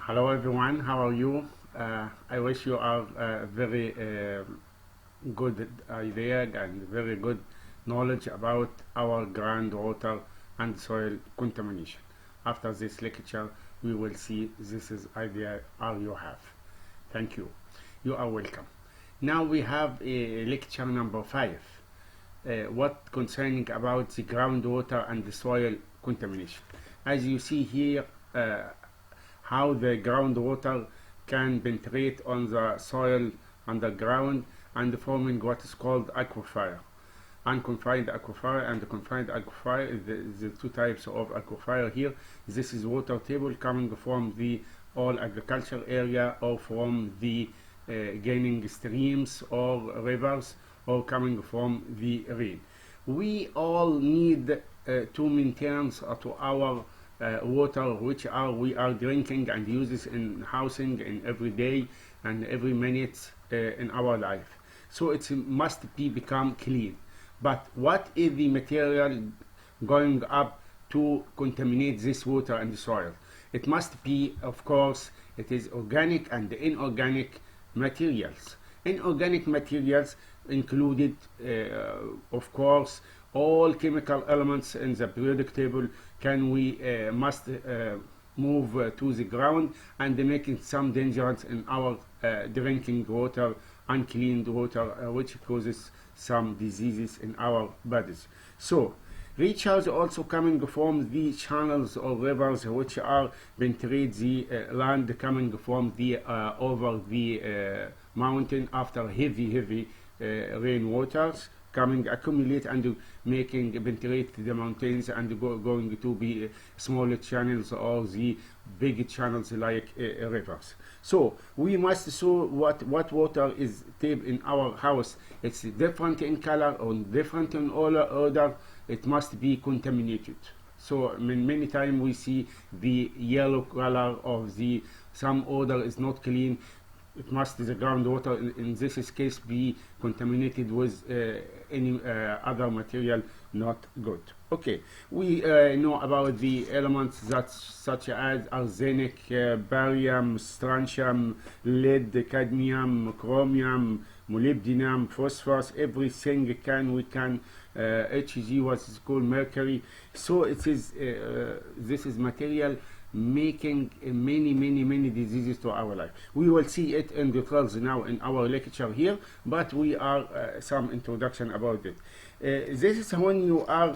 Hello everyone, how are you? I wish you are very good idea and very good knowledge about our groundwater and soil contamination. After this lecture, we will see this is idea all you have. Thank you. You are welcome. Now we have lecture number 5. What concerning about the groundwater and the soil contamination. As you see here, how the groundwater can penetrate on the soil underground and forming what is called aquifer. Unconfined aquifer and confined aquifer, the two types of aquifer here. This is water table coming from the all agricultural area or from the gaining streams or rivers or coming from the rain. We all need to maintain to our water which we are drinking and uses in housing in every day and every minute in our life. So it must become clean. But what is the material going up to contaminate this water and the soil? It must be, of course, it is organic and inorganic materials. Inorganic materials included, of course, all chemical elements in the periodic table must move to the ground and making some dangers in our drinking water, uncleaned water, which causes some diseases in our bodies. So recharge also coming from the channels or rivers which are penetrate the land coming from the over the mountain after heavy rain waters coming accumulate and making penetrate the mountains and going to be smaller channels or the big channels like rivers. So we must show what water is tape in our house. It's different in color or different in odor. It must be contaminated. So many times we see the yellow color of the some odor is not clean. It must the groundwater in this case be contaminated with any other material not good. Okay, we know about the elements that such as arsenic, barium, strontium, lead, cadmium, chromium, molybdenum, phosphorus, everything we can Hg, what is called mercury. So it is this is material making many diseases to our life. We will see it in details now in our lecture here, but we are some introduction about it. This is when you are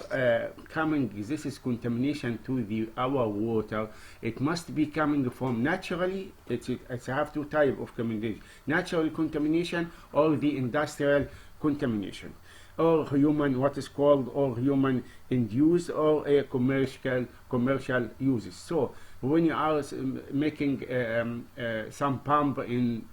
coming, this is contamination to our water. It must be coming from naturally, it's have two types of contamination, natural contamination or the industrial contamination, or human, what is called, or human induced, or a commercial uses. So when you are making some pump in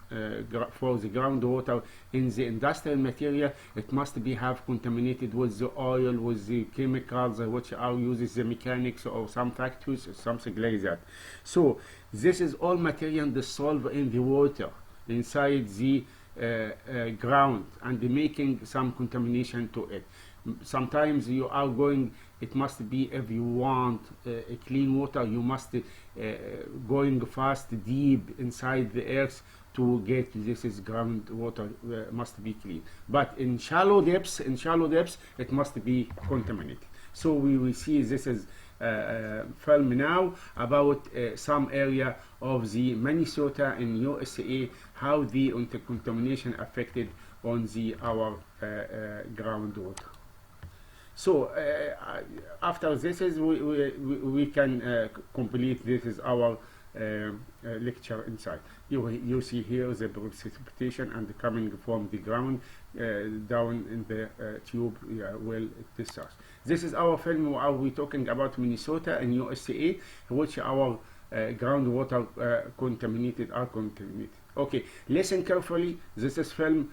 for the groundwater in the industrial material, it must be have contaminated with the oil, with the chemicals which are uses the mechanics or some factories or something like that. So this is all material dissolved in the water inside the ground and making some contamination to it. Sometimes you are going, it must be, if you want a clean water, you must going fast deep inside the earth to get this is groundwater must be clean. But in shallow depths, it must be contaminated. So we will see this is film now about some area of the Minnesota in USA, how the contamination affected on our groundwater. So after this is we can complete this is our lecture inside. You see here the precipitation and coming from the ground down in the tube well discharge. This is our film. Are we talking about Minnesota and USA, which our groundwater are contaminated. Okay, listen carefully. This is film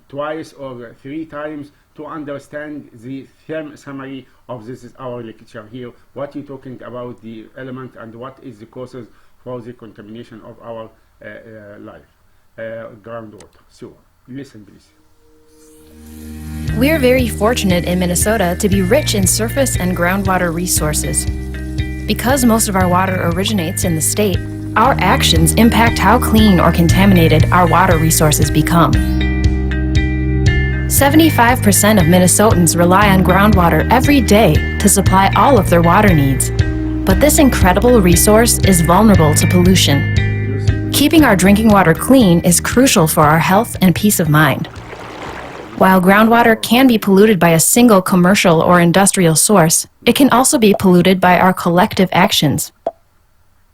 twice or 3 times to understand the summary of this is our lecture here. What you talking about the element and what is the causes for the contamination of our groundwater. So listen please. We're very fortunate in Minnesota to be rich in surface and groundwater resources. Because most of our water originates in the state, Our actions impact how clean or contaminated our water resources become. 75% of Minnesotans rely on groundwater every day to supply all of their water needs. But this incredible resource is vulnerable to pollution. Keeping our drinking water clean is crucial for our health and peace of mind. While groundwater can be polluted by a single commercial or industrial source, it can also be polluted by our collective actions.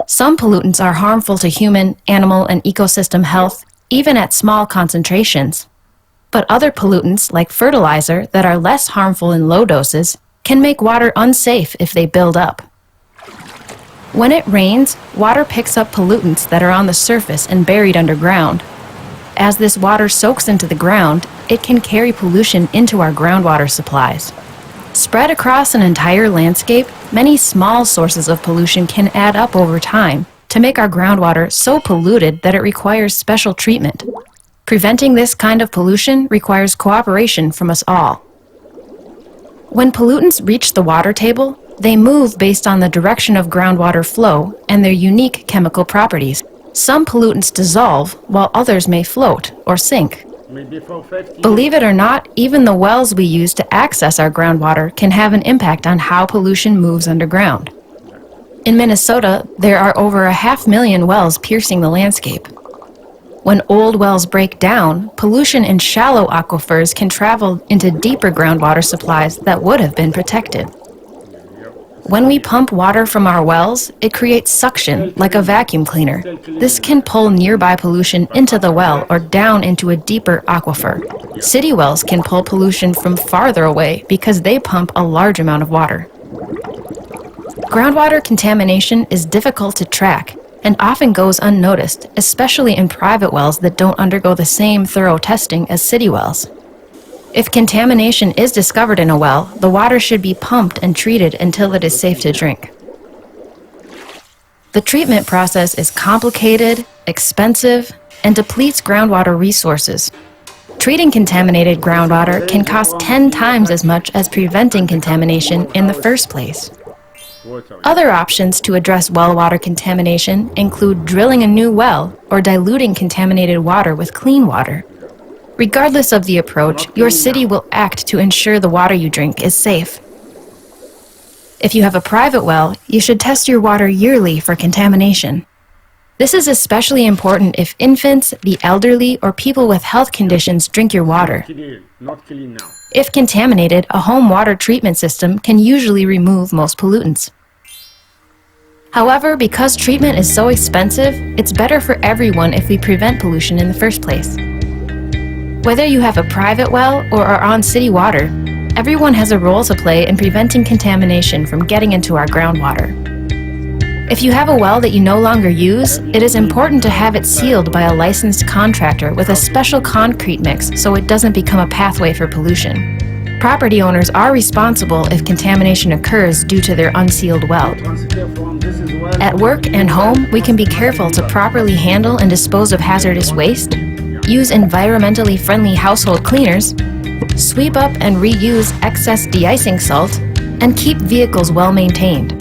Some pollutants are harmful to human, animal, and ecosystem health, even at small concentrations. But other pollutants, like fertilizer, that are less harmful in low doses, can make water unsafe if they build up. When it rains, water picks up pollutants that are on the surface and buried underground. As this water soaks into the ground, it can carry pollution into our groundwater supplies. Spread across an entire landscape, many small sources of pollution can add up over time to make our groundwater so polluted that it requires special treatment. Preventing this kind of pollution requires cooperation from us all. When pollutants reach the water table, they move based on the direction of groundwater flow and their unique chemical properties. Some pollutants dissolve, while others may float or sink. Believe it or not, even the wells we use to access our groundwater can have an impact on how pollution moves underground. In Minnesota, there are over 500,000 wells piercing the landscape. When old wells break down, pollution in shallow aquifers can travel into deeper groundwater supplies that would have been protected. When we pump water from our wells, it creates suction, like a vacuum cleaner. This can pull nearby pollution into the well or down into a deeper aquifer. City wells can pull pollution from farther away because they pump a large amount of water. Groundwater contamination is difficult to track and often goes unnoticed, especially in private wells that don't undergo the same thorough testing as city wells. If contamination is discovered in a well, the water should be pumped and treated until it is safe to drink. The treatment process is complicated, expensive, and depletes groundwater resources. Treating contaminated groundwater can cost 10 times as much as preventing contamination in the first place. Other options to address well water contamination include drilling a new well or diluting contaminated water with clean water. Regardless of the approach, your city will act to ensure the water you drink is safe. If you have a private well, you should test your water yearly for contamination. This is especially important if infants, the elderly, or people with health conditions drink your water. If contaminated, a home water treatment system can usually remove most pollutants. However, because treatment is so expensive, it's better for everyone if we prevent pollution in the first place. Whether you have a private well or are on city water, everyone has a role to play in preventing contamination from getting into our groundwater. If you have a well that you no longer use, it is important to have it sealed by a licensed contractor with a special concrete mix so it doesn't become a pathway for pollution. Property owners are responsible if contamination occurs due to their unsealed well. At work and home, we can be careful to properly handle and dispose of hazardous waste, use environmentally friendly household cleaners, sweep up and reuse excess de-icing salt, and keep vehicles well maintained.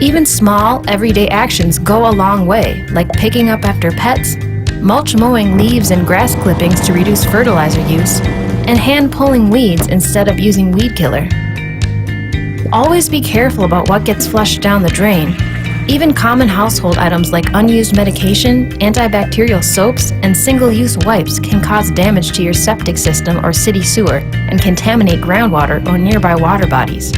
Even small, everyday actions go a long way, like picking up after pets, mulch mowing leaves and grass clippings to reduce fertilizer use, and hand pulling weeds instead of using weed killer. Always be careful about what gets flushed down the drain. Even common household items like unused medication, antibacterial soaps, and single-use wipes can cause damage to your septic system or city sewer and contaminate groundwater or nearby water bodies.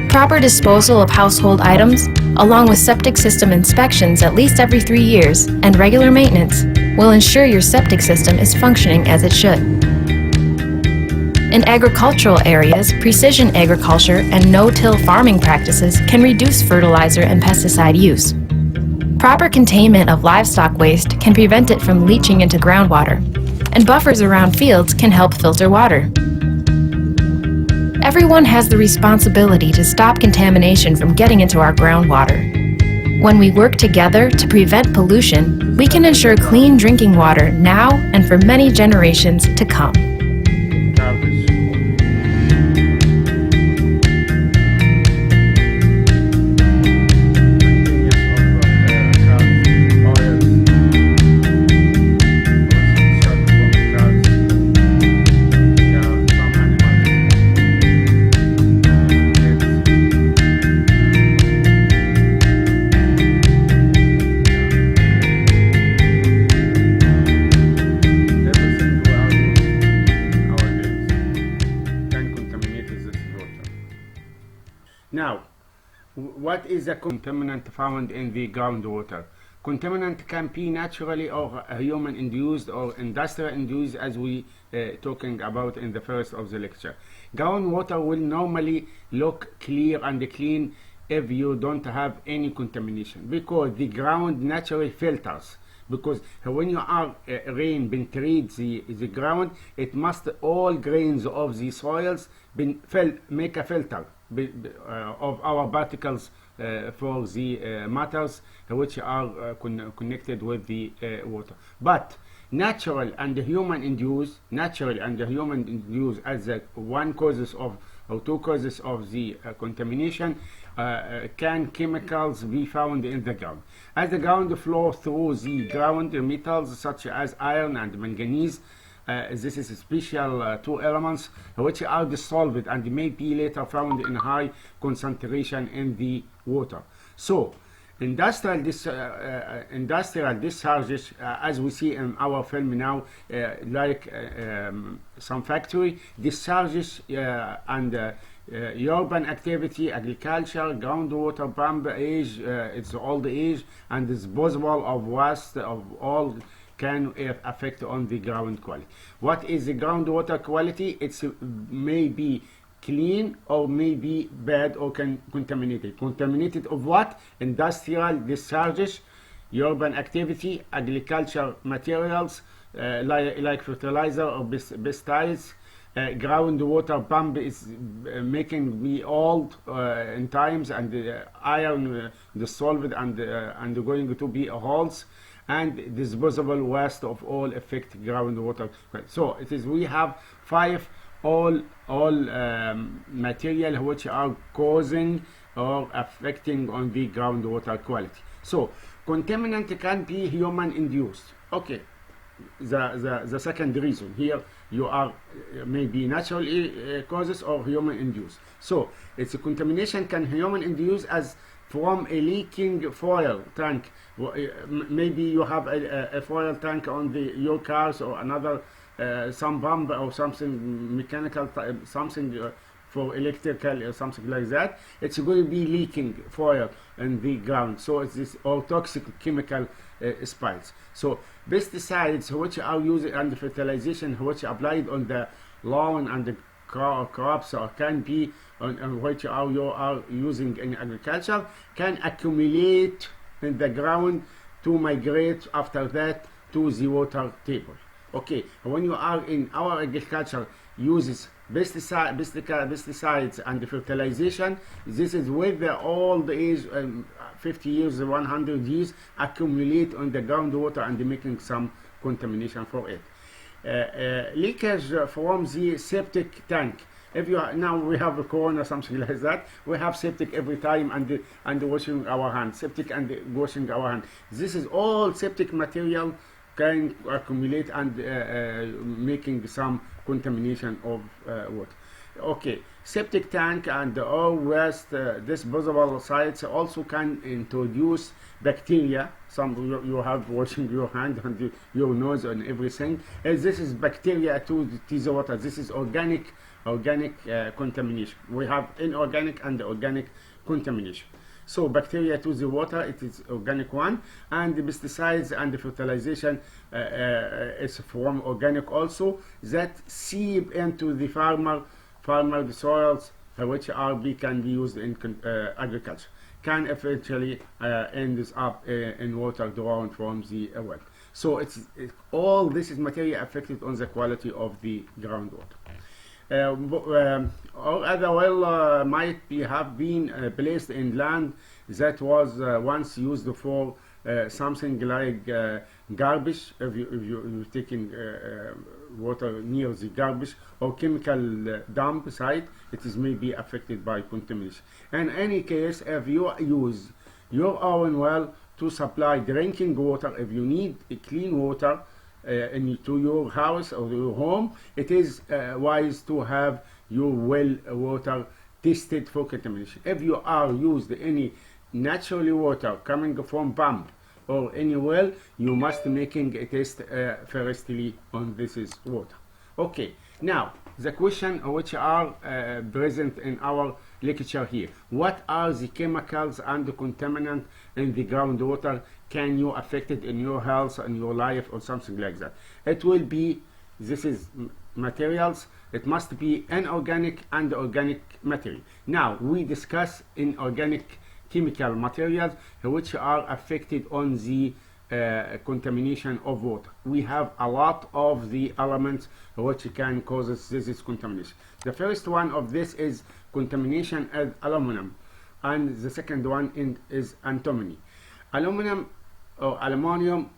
Proper disposal of household items, along with septic system inspections at least every 3 years and regular maintenance, will ensure your septic system is functioning as it should. In agricultural areas, precision agriculture and no-till farming practices can reduce fertilizer and pesticide use. Proper containment of livestock waste can prevent it from leaching into groundwater, and buffers around fields can help filter water. Everyone has the responsibility to stop contamination from getting into our groundwater. When we work together to prevent pollution, we can ensure clean drinking water now and for many generations to come. Now, what is the contaminant found in the groundwater? Contaminant can be naturally or human induced or industrial induced, as we talking about in the first of the lecture. Groundwater will normally look clear and clean if you don't have any contamination, because the ground naturally filters. Because when you are rain penetrates the ground, it must all grains of the soils make a filter of our particles for the matters which are connected with the water. But natural and human induced as the one causes of or two causes of the contamination, can chemicals be found in the ground. As the ground flow through the ground, metals such as iron and manganese, this is special two elements which are dissolved and may be later found in high concentration in the water. So industrial discharges, as we see in our film now, like some factory discharges and urban activity, agriculture, groundwater pump age, it's old age, and disposal of waste of all can affect on the ground quality. What is the groundwater quality? It's may be clean or may be bad or contaminated. Contaminated of what? Industrial discharges, urban activity, agriculture materials like fertilizer or pesticides. Groundwater pump is making be old in times, and iron dissolved and going to be holes, and disposable waste of all affect groundwater. So it is we have five all material which are causing or affecting on the groundwater quality. So contaminant can be human induced. Okay, the second reason here, you are maybe natural causes or human induced. So it's a contamination can human induced as from a leaking fuel tank. Maybe you have a fuel tank on your cars or another some pump or something mechanical, something for electrical or something like that. It's going to be leaking fuel in the ground. So it's this or toxic chemical spills. So pesticides which are used and fertilization which are applied on the lawn and the crops, or can be on which you are using in agriculture, can accumulate in the ground to migrate after that to the water table. Okay, when you are in our agriculture uses pesticides and fertilization, this is with the old age, 50 years, 100 years, accumulate on the groundwater and making some contamination for it. Leakage from the septic tank. If you now we have a corona, something like that, we have septic every time and washing our hands, septic and washing our hands. This is all septic material can accumulate and making some contamination of water. Okay, septic tank and all waste disposable sites also can introduce bacteria. Some you have washing your hand and your nose and everything. This is bacteria to the water. This is organic contamination. We have inorganic and organic contamination. So bacteria to the water, it is organic one, and the pesticides and the fertilization is from organic also, that seep into the farmer soils which can be used in agriculture, can eventually end up in water drawn from the well. So all this is material affected on the quality of the groundwater. Or other well might have been placed in land that was once used for something like garbage. If you're taking water near the garbage or chemical dump site, it is maybe affected by contamination. In any case, if you use your own well to supply drinking water, if you need clean water into your house or your home, it is wise to have your well water tested for contamination. If you are used any natural water coming from pump or any well, you must making a test firstly on this is water. Okay, now the question which are present in our lecture here. What are the chemicals and the contaminants in the groundwater? Can you affect it in your health and your life or something like that? It will be, this is materials. It must be inorganic and organic material. Now we discuss inorganic chemical materials which are affected on the contamination of water. We have a lot of the elements which can cause this contamination. The first one of this is contamination as aluminum, and the second one is antimony. Aluminum or aluminium,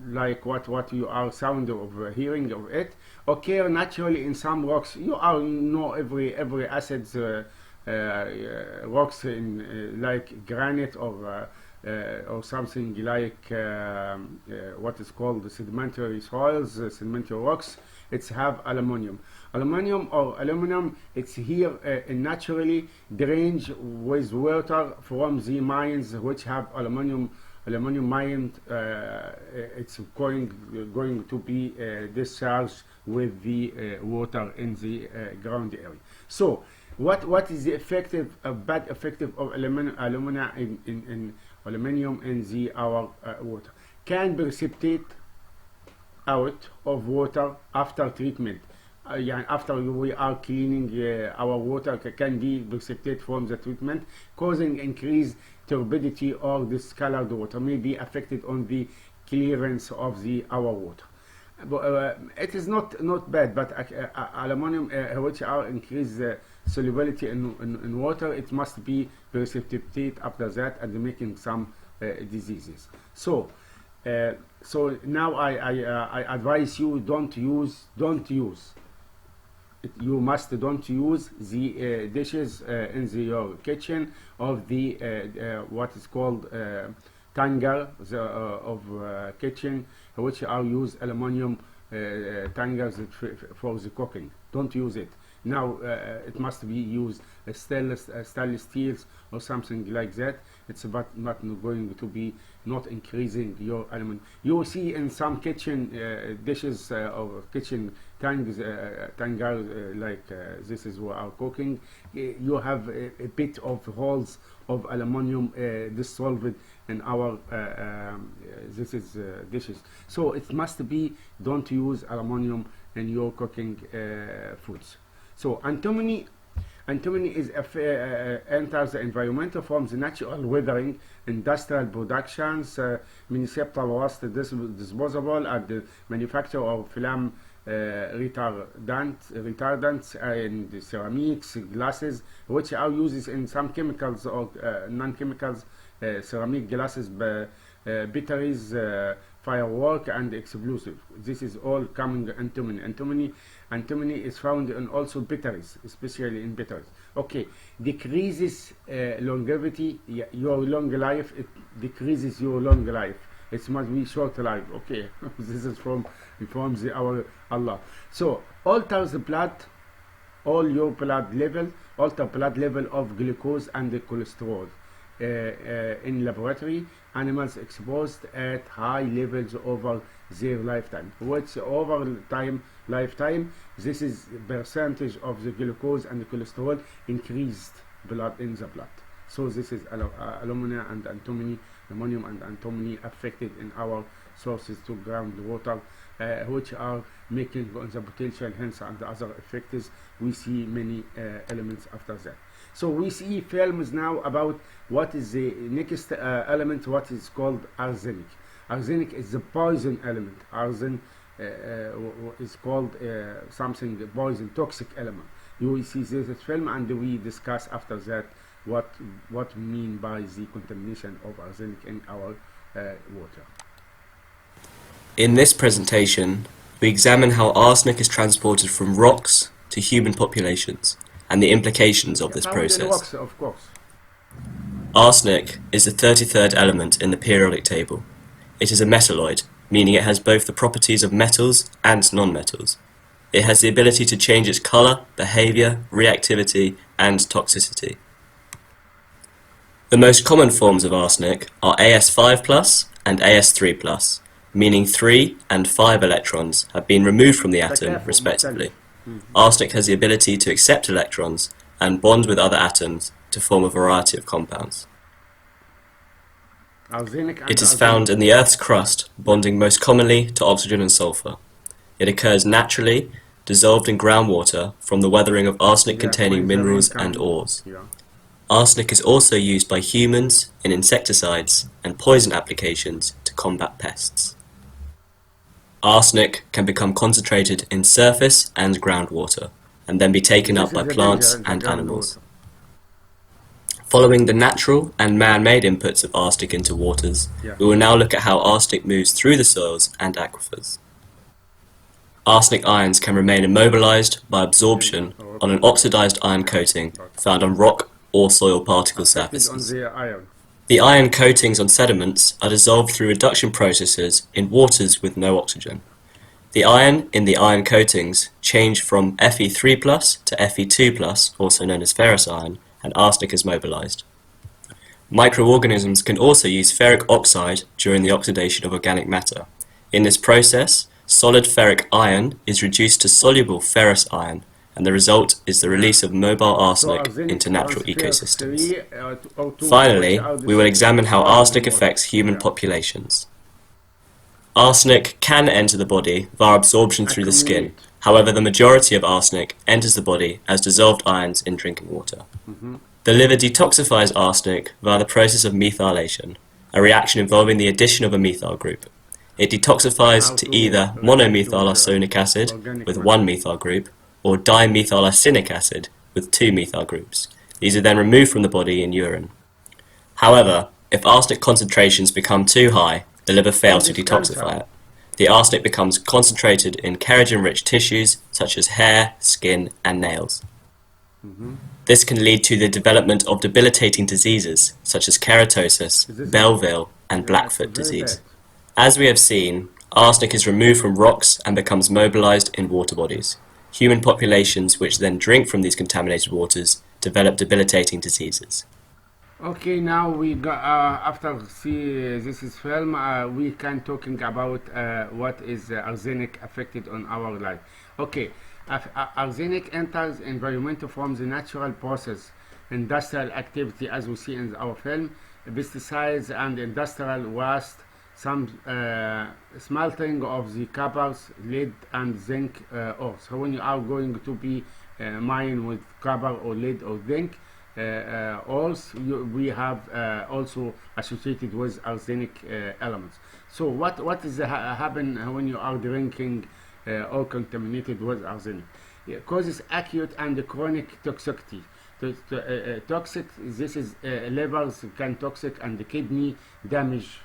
like what you are sound of hearing of it, occur naturally in some rocks. You all know every acids rocks in like granite or something like what is called the sedimentary soils, sedimentary rocks. It's have aluminium. Aluminium or aluminum, it's here naturally drained with water from the mines which have aluminium mine. It's going to be discharged with the water in the ground area. So what is the effective bad effective of alumina in aluminium in our water? Can precipitate out of water after treatment. After we are cleaning our water, can be precipitate from the treatment, causing increased turbidity or discolored water, may be affected on the clearance of our water. It is not bad, but aluminum which are increased solubility in water, it must be precipitate after that and making some diseases. So now I advise you, don't use you must don't use the dishes in your kitchen of the what is called tanger of kitchen, which are used aluminium tangers for the cooking. Don't use it. Now it must be used stainless steels or something like that. It's not going to be not increasing your aluminum. You will see in some kitchen dishes or kitchen tangs, like this is what our cooking. You have a bit of holes of aluminum dissolved in our dishes. So it must be, don't use aluminum in your cooking foods. So antimony is enters the environment from the natural weathering, industrial productions, municipal waste disposable, and the manufacture of flame retardants and ceramics, glasses, which are used in some chemicals or non-chemicals, ceramic glasses, batteries, firework, and explosive. This is all coming antimony. Antimony is found in also batteries, especially in batteries. Okay, decreases longevity, your long life. It decreases your long life. It must be short life. Okay, this is from our Allah. So alter the blood, all your blood level, alter blood level of glucose and the cholesterol. In laboratory, animals exposed at high levels over their lifetime, which over lifetime, this is percentage of the glucose and the cholesterol increased blood in the blood. So this is aluminum and antimony, ammonium and antimony affected in our sources to groundwater, which are making the potential hence and the other effects. We see many elements after that. So we see films now about what is the next element, what is called arsenic. Arsenic is the poison element. Arsen is called something poison, toxic element. You will see this film, and we discuss after that what we mean by the contamination of arsenic in our water. In this presentation, we examine how arsenic is transported from rocks to human populations and the implications of this process. Rocks, of course. Arsenic is the 33rd element in the periodic table. It is a metalloid, meaning it has both the properties of metals and nonmetals. It has the ability to change its color, behavior, reactivity, and toxicity. The most common forms of arsenic are As5+ and As3+, meaning 3 and 5 electrons have been removed from the atom, respectively. Arsenic has the ability to accept electrons and bond with other atoms to form a variety of compounds. Arsenic and It is arsenic. found in the Earth's crust, bonding most commonly to oxygen and sulfur. It occurs naturally, dissolved in groundwater from the weathering of arsenic-containing when the rain minerals and comes. ores. Yeah. Arsenic is also used by humans in insecticides and poison applications to combat pests. Arsenic can become concentrated in surface and groundwater, and then be taken This up by is the plants danger in the and animals. groundwater. Following the natural and man-made inputs of arsenic into waters, Yeah. we will now look at how arsenic moves through the soils and aquifers. Arsenic ions can remain immobilized by absorption on an oxidized iron coating found on rock or soil particle Affected on surfaces. the iron. The iron coatings on sediments are dissolved through reduction processes in waters with no oxygen. The iron in the iron coatings change from Fe3+ to Fe2+, also known as ferrous iron, and arsenic is mobilized. Microorganisms can also use ferric oxide during the oxidation of organic matter. In this process, solid ferric iron is reduced to soluble ferrous iron, and the result is the release of mobile arsenic arsenic into natural transfers ecosystems. 3 or 2, Finally, which are the we will examine how solid in arsenic water. affects human Yeah. populations. Arsenic can enter the body via absorption through the skin. Accumulate. However, the majority of arsenic enters the body as dissolved ions in drinking water. The liver detoxifies arsenic via the process of methylation, a reaction involving the addition of a methyl group. It detoxifies How to to either react monomethylarsenic acid organic with matter. one methyl group or dimethylarsenic acid with two methyl groups. These are then removed from the body in urine. However, if arsenic concentrations become too high, the liver fails to This detoxify cancer. it. The arsenic becomes concentrated in keratin-rich tissues such as hair, skin, and nails. This can lead to the development of debilitating diseases such as keratosis, This is- Belleville, and Yeah, Blackfoot it's very disease. bad. As we have seen, arsenic is removed from rocks and becomes mobilized in water bodies. Human populations which then drink from these contaminated waters develop debilitating diseases. Okay, now we got after see this is film, we can talking about what is arsenic affected on our life. Okay, arsenic enters environment from the natural process, industrial activity, as we see in our film, pesticides and industrial waste, some smelting of the coppers, lead and zinc ore. So when you are going to be mine with copper or lead or zinc, ores, we have also associated with arsenic elements. So what is happen when you are drinking or contaminated with arsenic? It causes acute and chronic toxicity. Toxic, this is livers can toxic and the kidney damage.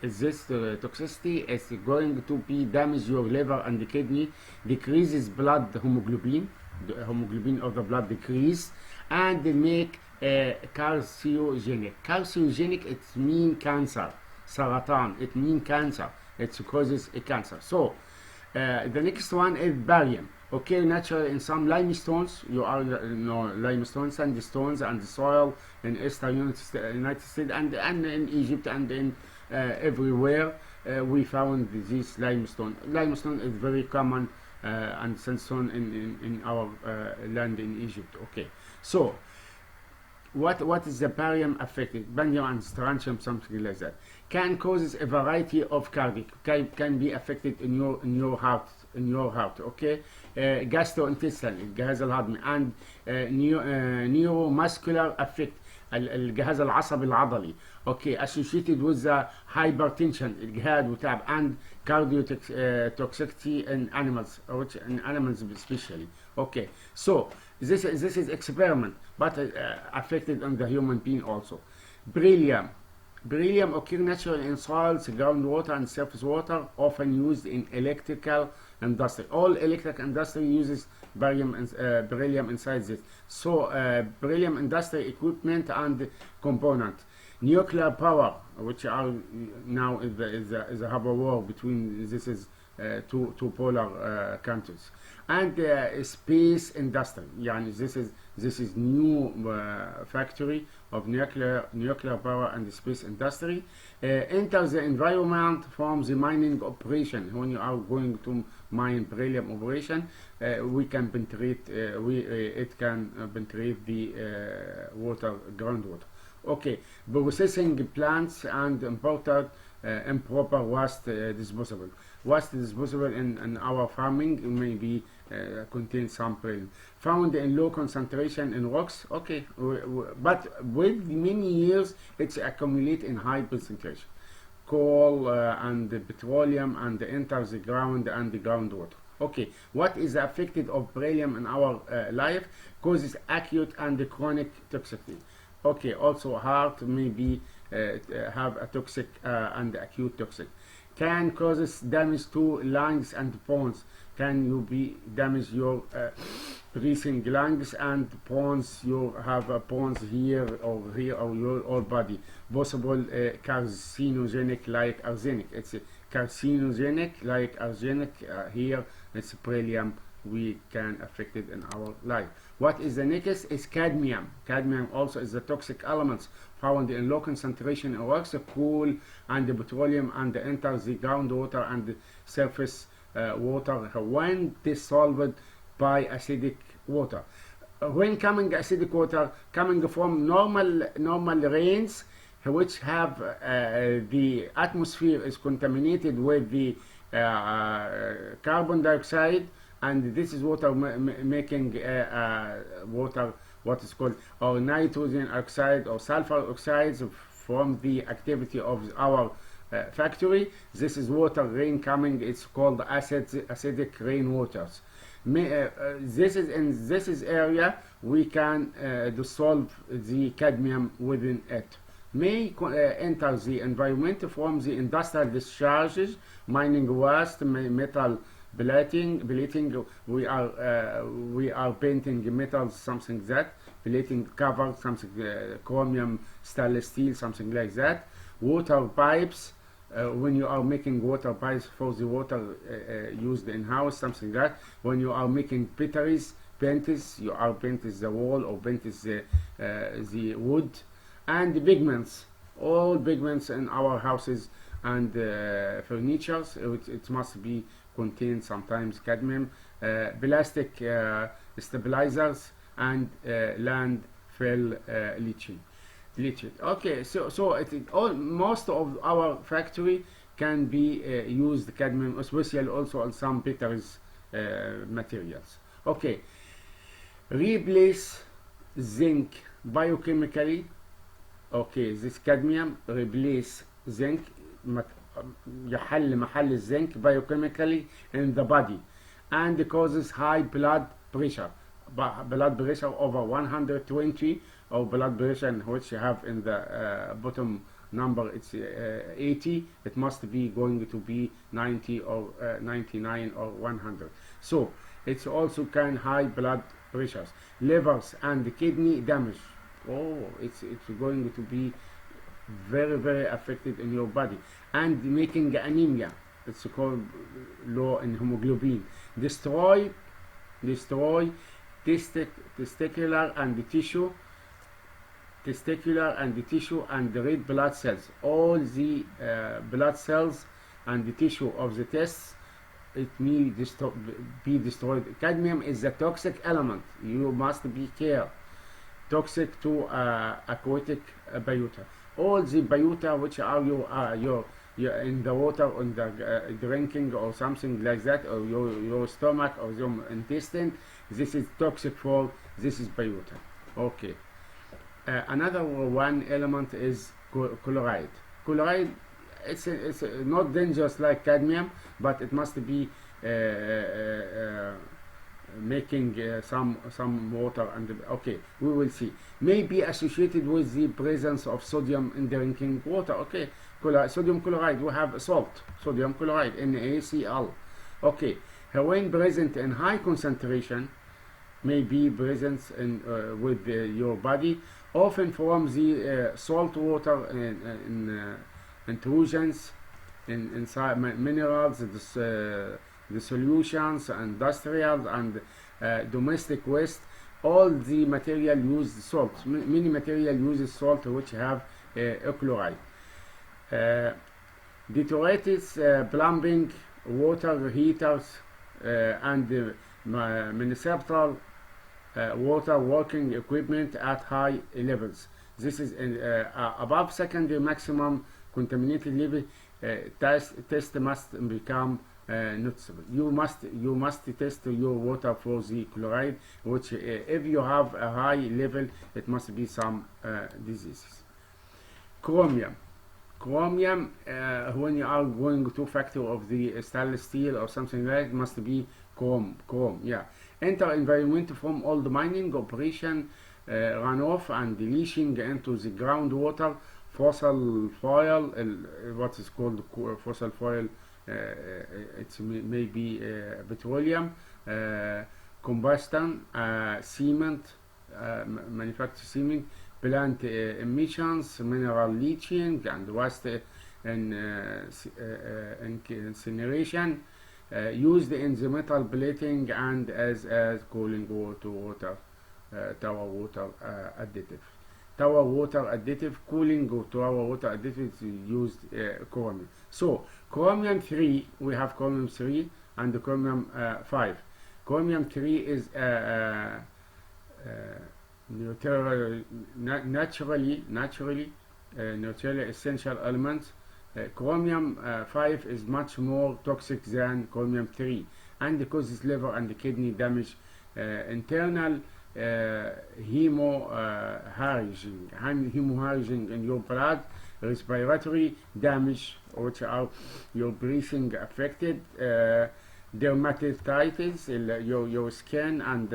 Is this toxicity is going to be damage your liver and the kidney, decreases blood hemoglobin, the hemoglobin of the blood decrease, and they make carcinogenic. Carcinogenic, it means cancer. Saratan, it means cancer. It causes a cancer. So the next one is barium. Okay, naturally in some limestones, you are limestone, sandstones, and the soil in Eastern United States and in Egypt and in everywhere we found this limestone. Limestone is very common and sandstone in our land in Egypt. Okay, so what is the barium affected? Barium and strontium, something like that, can causes a variety of cardiac, can be affected in your heart. Okay, gastrointestinal الجهاز الهضمي and neuromuscular affect الجهاز العصبي العضلي. Okay, associated with the hypertension الجهاد وتعب and cardiotoxicity in animals, which in animals especially. Okay, so this is experiment, but affected on the human being also. Beryllium occur naturally in soils, groundwater, and surface water, often used in electrical industry. All electric industry uses beryllium inside this. So beryllium industry equipment and component. Nuclear power, which are now is a harbor war between this is two polar countries. And space industry, yani this is This is new factory of nuclear power and space industry. Enter the environment from the mining operation. When you are going to mine beryllium operation, we can penetrate. It can penetrate the water, groundwater. Okay, processing plants and imported improper waste disposable. Waste disposable in our farming may be contain some beryllium. Found in low concentration in rocks. Okay, but with many years it's accumulate in high percentage. Coal and petroleum and enter the ground and the groundwater. Okay, what is affected of beryllium in our life? Causes acute and chronic toxicity. Okay, also heart may be have a toxic and acute toxic. Can causes damage to lungs and bones. Can you be damage your breathing lungs and bones? You have bones here or your whole body. Possible carcinogenic like arsenic. It's a carcinogenic like arsenic. Here it's beryllium. We can affect it in our life. What is the next? Is cadmium. Cadmium also is a toxic element found in low concentration in rocks, coal and the petroleum, and enter the groundwater and the surface water when dissolved by acidic water. When coming acidic water coming from normal rains, which have the atmosphere is contaminated with the carbon dioxide, and this is water making water what is called or nitrogen oxide or sulfur oxides from the activity of our factory. This is water rain coming. It's called acidic rainwaters. This is in this area we can dissolve the cadmium within it. May enter the environment from the industrial discharges, mining waste, metal plating. We are painting metals, something that plating cover, something chromium, stainless steel, something like that. Water pipes. When you are making water pipes for the water used in house, something like that. When you are making batteries, paints, you are painting the wall or painting the wood, and the pigments. All pigments in our houses and furnitures, it must be contain sometimes cadmium, plastic stabilizers, and landfill leaching. Okay, so most of our factory can be used cadmium, especially also on some batteries materials. Okay, replace zinc biochemically. Okay, this cadmium replace zinc, يحل محل الزنك biochemically in the body, and causes high blood pressure over 120, or blood pressure which you have in the bottom number, it's 80. It must be going to be 90 or 99 or 100. So it's also can high blood pressures, livers and kidney damage. Oh, it's going to be very affected in your body, and making anemia. It's called low in hemoglobin. Destroy testicular and tissue and the red blood cells. All the blood cells and the tissue of the tests, it may be destroyed. Cadmium is a toxic element. You must be careful. Toxic to aquatic biota. All the biota which are your in the water, on the drinking or something like that, or your stomach or your intestine, this is toxic for this is biota. Okay. Another one element is chloride. Chloride, it's not dangerous like cadmium, but it must be making some water, and okay, we will see. May be associated with the presence of sodium in drinking water. Okay, sodium chloride, we have salt, sodium chloride, NaCl. Okay, when present in high concentration, may be present in with your body, often from the salt water intrusions inside minerals, the solutions, industrial and domestic waste. all the material use salt. Many material uses salt which have chloride. Deteriorates plumbing, water heaters, and municipal water working equipment at high levels. This is above secondary maximum contaminated level. Test must become noticeable. You must test your water for the chloride, which if you have a high level, it must be some diseases. Chromium. Chromium, when you are going to factory of the stainless steel or something like that, must be chrome, yeah. Enter environment from all the mining operation, runoff and leaching into the groundwater, fossil fuel, what is called fossil fuel, it may be petroleum, combustion, cement, manufactured cement, plant emissions, mineral leaching, and waste incineration, used in the metal plating and as cooling water, tower water additive. Tower water additive, cooling tower water additive is used chromium. So chromium 3, we have chromium 3 and chromium 5. Chromium 3 is naturally essential elements. Chromium 5 is much more toxic than chromium 3 and causes liver and kidney damage, internal hemorrhaging in your blood, respiratory damage, which are your breathing affected, dermatitis, your skin, and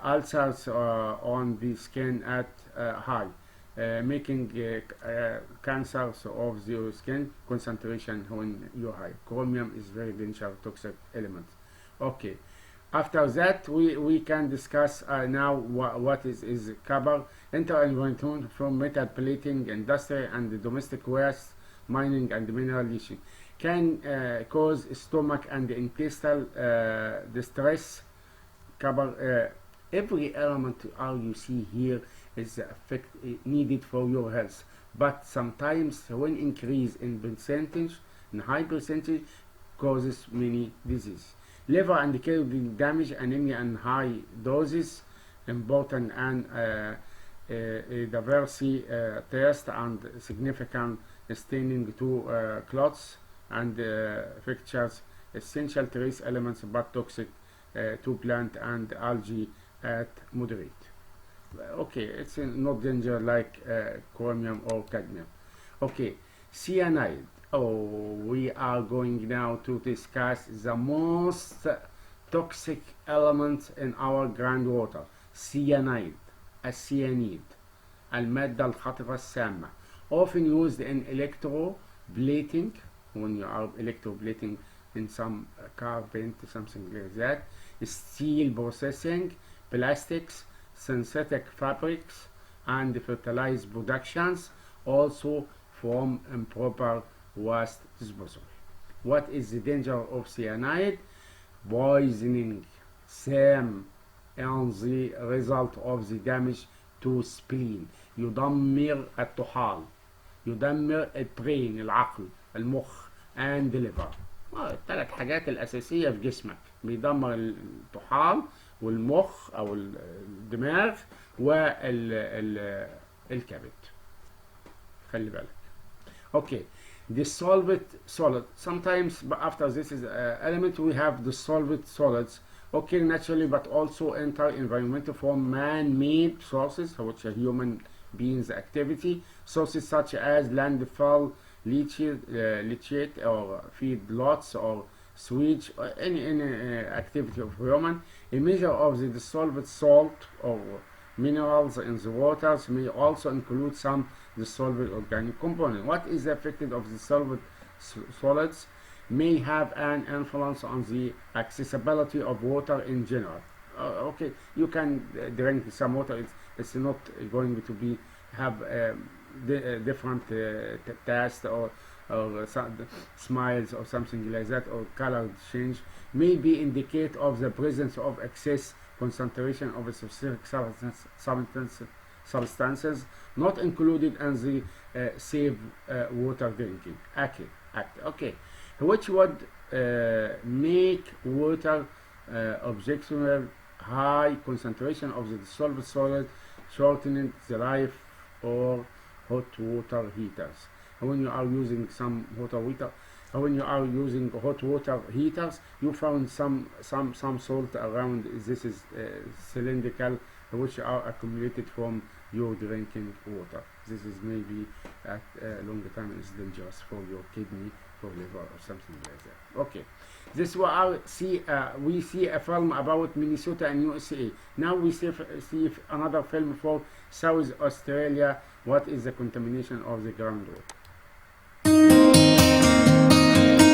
ulcers on the skin at high, making cancers of the skin concentration when you're high. Chromium is very dangerous toxic element. Okay. After that, we can discuss now what is copper. Enter environment from metal plating industry and the domestic waste, mining and mineral leaching. Can cause stomach and intestinal distress. Copper, every element you see here is needed for your health, but sometimes when increase in percentage, in high percentage, causes many diseases. Liver and kidney damage, anemia and high doses, important and diversity test and significant staining to clots and fixtures, essential trace elements but toxic to plant and algae at moderate. Okay, it's not danger like chromium or cadmium. Okay, cyanide. We are going now to discuss the most toxic element in our groundwater, cyanide, السيانيد, المادة الخطرة السامة, often used in electroplating, when you are electroplating in some car paint, something like that, steel processing, plastics, synthetic fabrics, and fertilizer productions, also from improper waste disposal. What is the danger of cyanide? Poisoning, same and the result of the damage to spleen. يدمر الطحال، يدمر البرين، العقل، المخ and the liver. الثلاث حاجات الأساسية في جسمك، بيدمر الطحال والمخ أو الدماغ والكبد. خلي بالك. Okay. Dissolved solid. Sometimes after this is element we have dissolved solids occur naturally but also enter environment from man-made sources, which are human beings activity, sources such as landfill, leachate or feedlots or sewage, or any activity of human. A measure of the dissolved salt or minerals in the waters may also include some dissolved organic component. What is the effect of dissolved solids may have an influence on the accessibility of water in general. Okay, you can drink some water. It's not going to be have different taste or smiles or something like that, or color change may be indicate of the presence of excess concentration of a specific substances not included in the safe water drinking act. Okay, which would make water objectionable high concentration of the dissolved solid, shortening the life or hot water heaters. When you are using some when you are using hot water heaters, you found some salt around. This is cylindrical, which are accumulated from your drinking water. This is maybe at a longer time is dangerous for your kidney, for liver, or something like that. Okay, this is what I see. We see a film about Minnesota and USA. Now we see another film for South Australia. What is the contamination of the groundwater?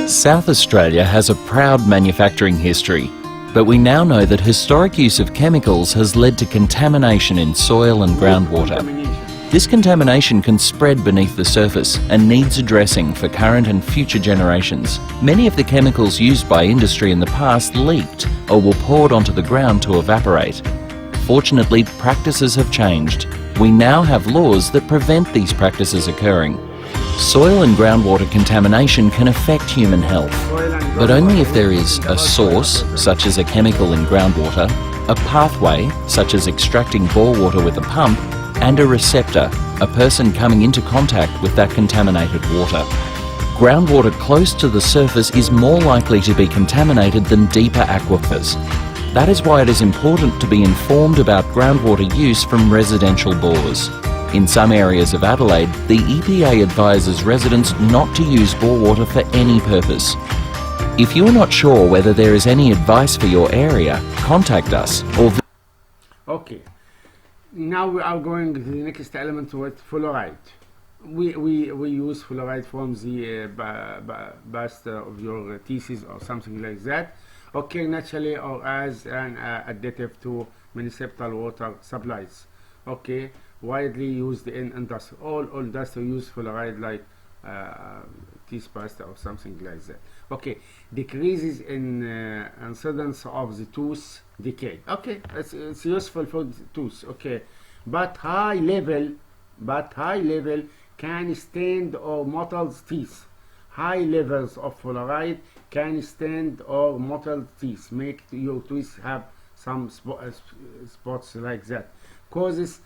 South Australia has a proud manufacturing history, but we now know that historic use of chemicals has led to contamination in soil and groundwater. This contamination can spread beneath the surface and needs addressing for current and future generations. Many of the chemicals used by industry in the past leaked or were poured onto the ground to evaporate. Fortunately, practices have changed. We now have laws that prevent these practices occurring. Soil and groundwater contamination can affect human health, but only if there is a source, such as a chemical in groundwater, a pathway, such as extracting bore water with a pump, and a receptor, a person coming into contact with that contaminated water. Groundwater close to the surface is more likely to be contaminated than deeper aquifers. That is why it is important to be informed about groundwater use from residential bores. In some areas of Adelaide, the EPA advises residents not to use bore water for any purpose. If you are not sure whether there is any advice for your area, contact us or... Okay, now we are going to the next element with fluoride. We use fluoride from the bust of your thesis or something like that. Okay, naturally or as an additive to municipal water supplies. Okay, widely used in industry. All industry use fluoride like teeth pasta or something like that. Okay, decreases in incidence of the tooth decay. Okay, it's useful for the tooth. Okay, but high level can stain or mottle teeth. High levels of fluoride can stain or mottle teeth, make your teeth have some spots like that. Causes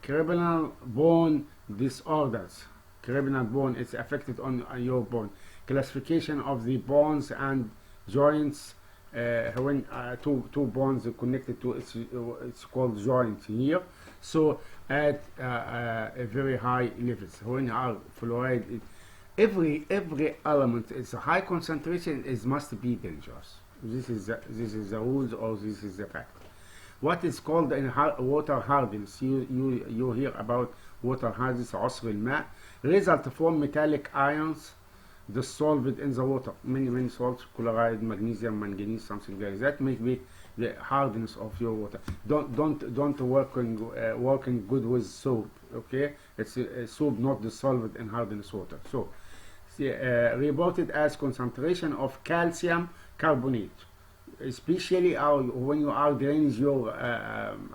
cranial bone disorders. Cranial bone is affected on your bone. Classification of the bones and joints. When two bones are connected to it's called joint here. So at a very high levels. When our fluoride, every element is a high concentration, it must be dangerous. This is the rules, or this is the fact. What is called in water hardness, you hear about water hardness, عصر الماء, result from metallic ions dissolved in the water. Many salts, chloride, magnesium, manganese, something like that, make the hardness of your water. Don't working good with soap. Okay, it's soap not dissolved in hardness water. So reported as concentration of calcium carbonate, especially when you are draining your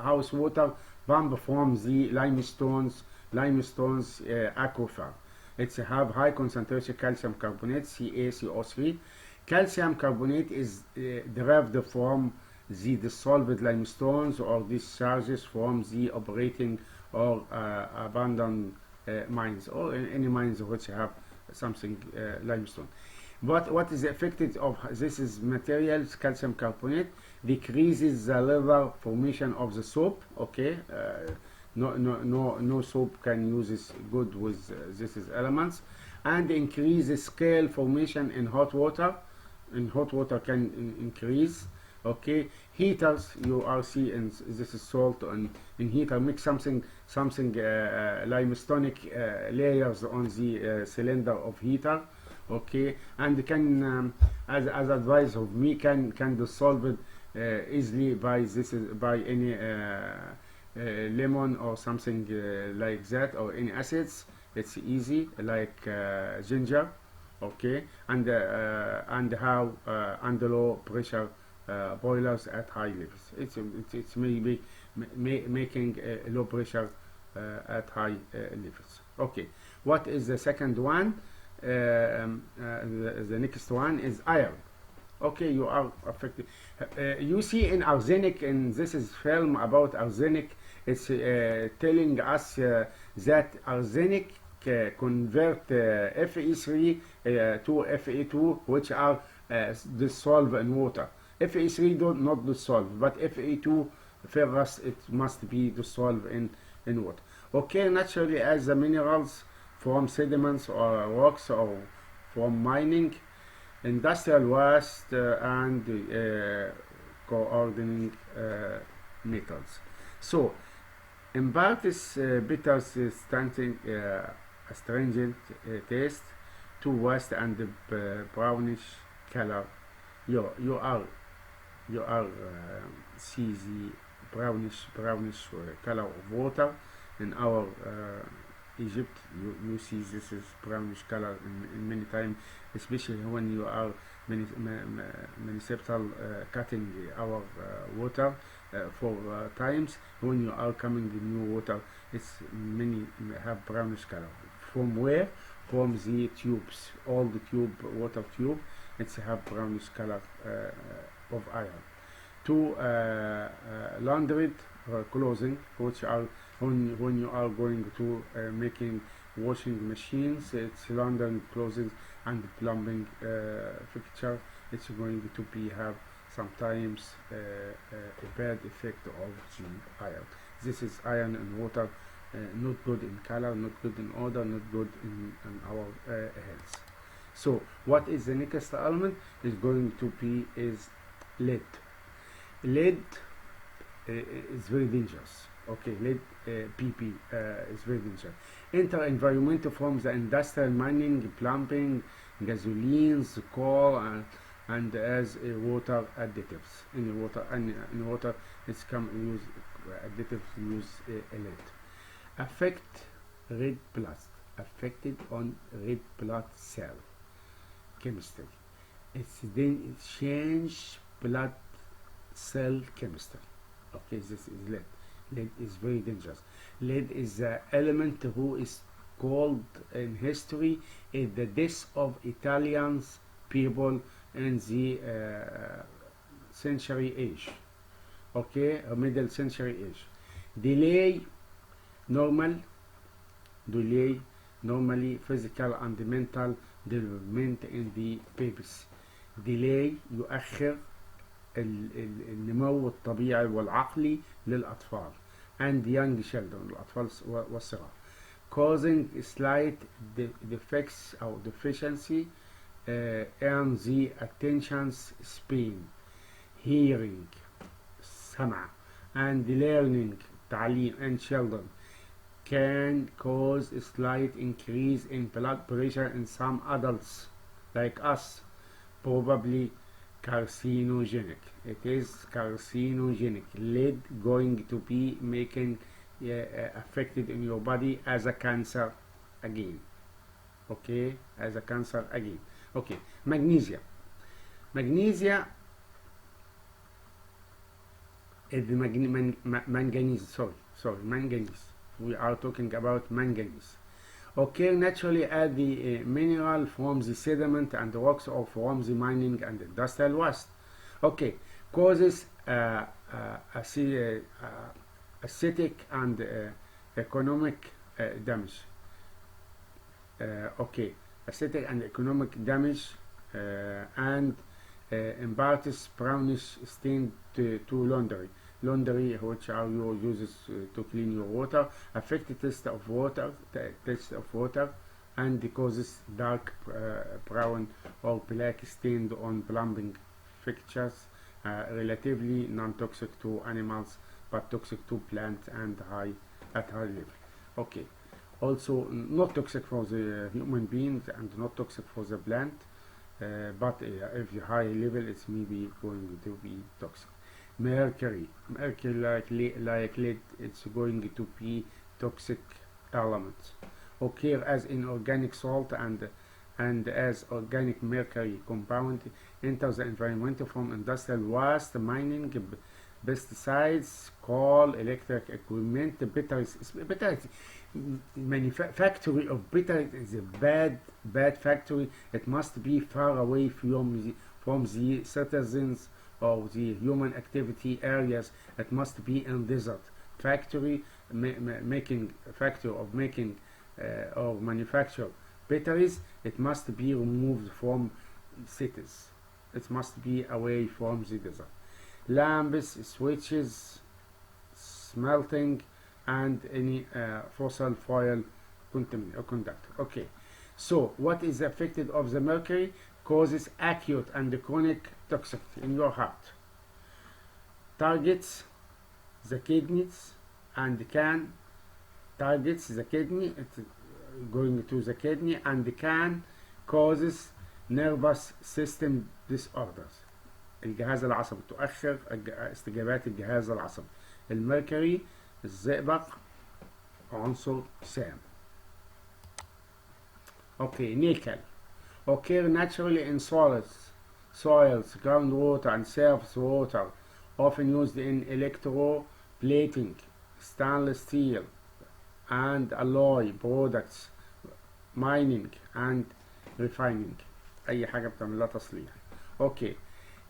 house water pump from the limestones aquifer. It's have high concentration calcium carbonate, CaCO3. Calcium carbonate is derived from the dissolved limestones or discharges from the operating or abandoned mines, or any mines which have something limestone. But what is affected of this is materials, calcium carbonate decreases the level formation of the soap. Okay, no soap can use this good with this is elements, and increase the scale formation in hot water. In hot water can increase. Okay, heaters you are seeing this is salt, and in heater mix something limestonic layers on the cylinder of heater. Okay, and can as advice of me can dissolve it easily by any lemon or something like that, or any acids. It's easy, like ginger. Okay, and how under low pressure boilers at high levels. It's maybe making low pressure at high levels. Okay, what is the second one? The next one is iron. Okay, you are affected. You see in arsenic, and this is film about arsenic, it's telling us that arsenic convert Fe3 to Fe2, which are dissolved in water. Fe3 do not dissolve, but Fe2 ferrous, it must be dissolved in water. Okay, naturally, as the minerals from sediments or rocks or from mining, industrial waste and coordinating metals. So, imparts bitter astringent taste to waste and brownish color. You are see the brownish color of water in our Egypt. You see this is brownish color in many times, especially when you are municipal cutting our water for times when you are coming the new water. It's many have brownish color. From where? From the tubes, all the water tube. It's have brownish color of iron. To laundered clothing, which are when you are going to making washing machines, it's laundering clothing and plumbing fixture. It's going to be have sometimes a bad effect of the iron. This is iron and water, not good in color, not good in odor, not good in our health. So what is the next element is going to be is lead. Lead is very dangerous. Okay, lead PP is very dangerous. Enter environment from the industrial mining, plumbing, gasolines, coal, and as water additives. In water, it's come use additives use lead. Affect red blood. Affected on red blood cell chemistry. It's then change blood cell chemistry. Okay, this is lead. Lead is very dangerous. Lead is the element who is called in history the death of Italian people in the century age. Okay, middle century age. Delay normally physical and mental development in the babies. delay يؤخر النمو الطبيعي والعقلي للأطفال and young children الأطفال والصغار causing slight defects أو deficiency in the attention span hearing سمع and learning تعليم and children can cause a slight increase in blood pressure in some adults like us, probably carcinogenic. It is carcinogenic. Lead going to be making affected in your body as a cancer again. Okay, as a cancer again. Okay, magnesium. Magnesia is the manganese. Sorry, manganese. We are talking about manganese. Okay, naturally add the mineral from the sediment and the rocks or from the mining and industrial waste. Okay, causes aesthetic and economic damage. Okay, aesthetic and economic damage and imparts brownish stain to laundry. Laundry, which are your uses to clean your water, affect the taste of water, and causes dark brown or black stained on plumbing fixtures, relatively non-toxic to animals but toxic to plants and at high level. Okay, also not toxic for the human beings and not toxic for the plant, but if the high level it's maybe going to be toxic. Mercury like lead, it's going to be toxic elements. Occur as inorganic salt and and as organic mercury compound enters the environment from industrial waste, mining, pesticides, coal, electric equipment, batteries. Factory of batteries is a bad factory. It must be far away from the citizens or the human activity areas. It must be in desert. Factory making or manufacture batteries, it must be removed from cities. It must be away from the desert. Lamps, switches, smelting, and any fossil fuel conductor. Okay, so what is affected of the mercury? Causes acute and chronic toxicity in your heart. Targets the kidneys and can targets the kidney. It's going to the kidney and can causes nervous system disorders. الجهاز العصبي، تؤخر استجابات الجهاز العصبي. المركري الزئبق عنصر سام. Okay, nickel occur naturally in soils, groundwater, and surface water, often used in electroplating, stainless steel, and alloy products, mining and refining. أي حاجة بتعمل لها تصليح. Okay,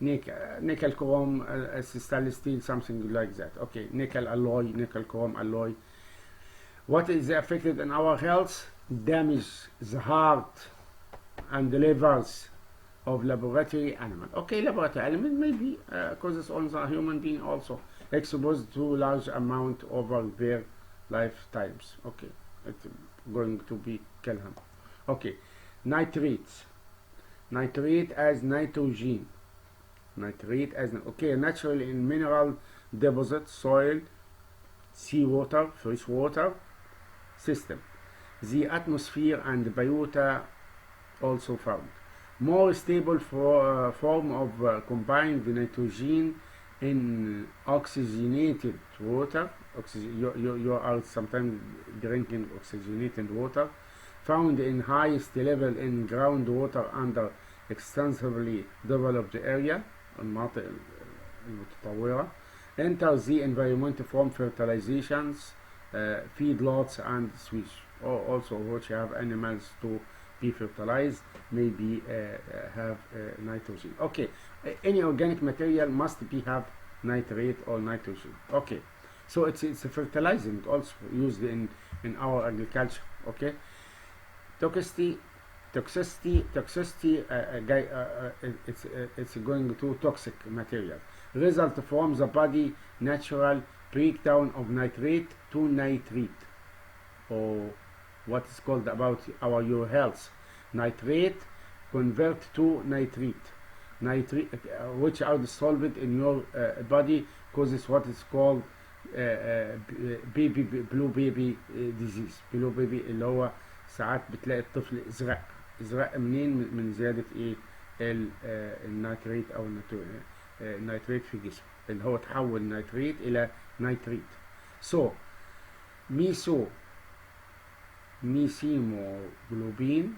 nickel chrome, stainless steel, something like that. Okay, nickel alloy, nickel chrome alloy. What is affected in our health? Damage the heart and the livers of laboratory animal. Okay, laboratory animal maybe causes on the human being also, exposed to large amount over their lifetimes. Okay, it's going to be kill him. Okay, nitrates. Nitrate as nitrogen. Nitrate as okay, naturally in mineral deposits, soil, seawater, fresh water system, the atmosphere and biota also found. More stable form of combined nitrogen in oxygenated water. You are sometimes drinking oxygenated water, found in highest level in groundwater under extensively developed area المناطق المتطورة. Enter the environment from fertilizations, feedlots, and switch. Also which have animals to be fertilized, maybe have nitrogen. Okay, any organic material must be have nitrate or nitrogen. Okay, so it's a fertilizing also used in our agriculture. Okay, toxicity, it's going to toxic material. Result from the body natural breakdown of nitrate to nitrate, or what is called about your health. Nitrate convert to nitrate, which are dissolved in your body, causes what is called blue baby disease. blue baby اللي هو ساعات بتلاقي الطفل ازرق منين؟ من زيادة ايه النيتريت او النيتريت في جسمه، اللي هو تحول نيتريت الى نيتريت. So mesemoglobins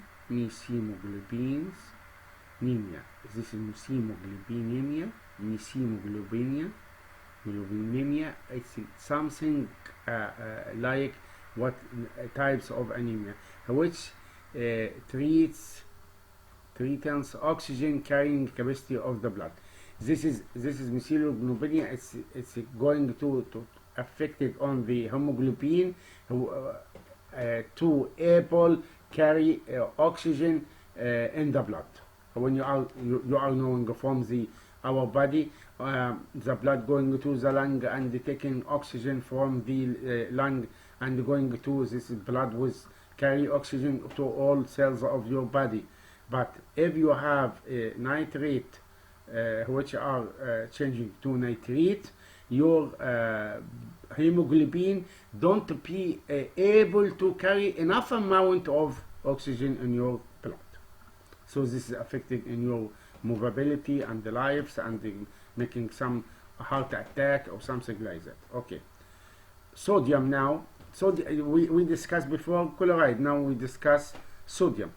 anemia. This is mesemoglobinemia. It's something like what types of anemia, which threatens oxygen carrying capacity of the blood. This is mesemoglobin. It's going to affect it on the hemoglobin to able carry oxygen in the blood. When you are knowing from our body, the blood going to the lung and taking oxygen from the lung and going to this blood with carry oxygen to all cells of your body. But if you have nitrate which are changing to nitrate, your hemoglobin don't be able to carry enough amount of oxygen in your blood. So this is affecting in your movability and the lives and making some heart attack or something like that. Okay, sodium now. So we discussed before chloride. Now we discuss sodium.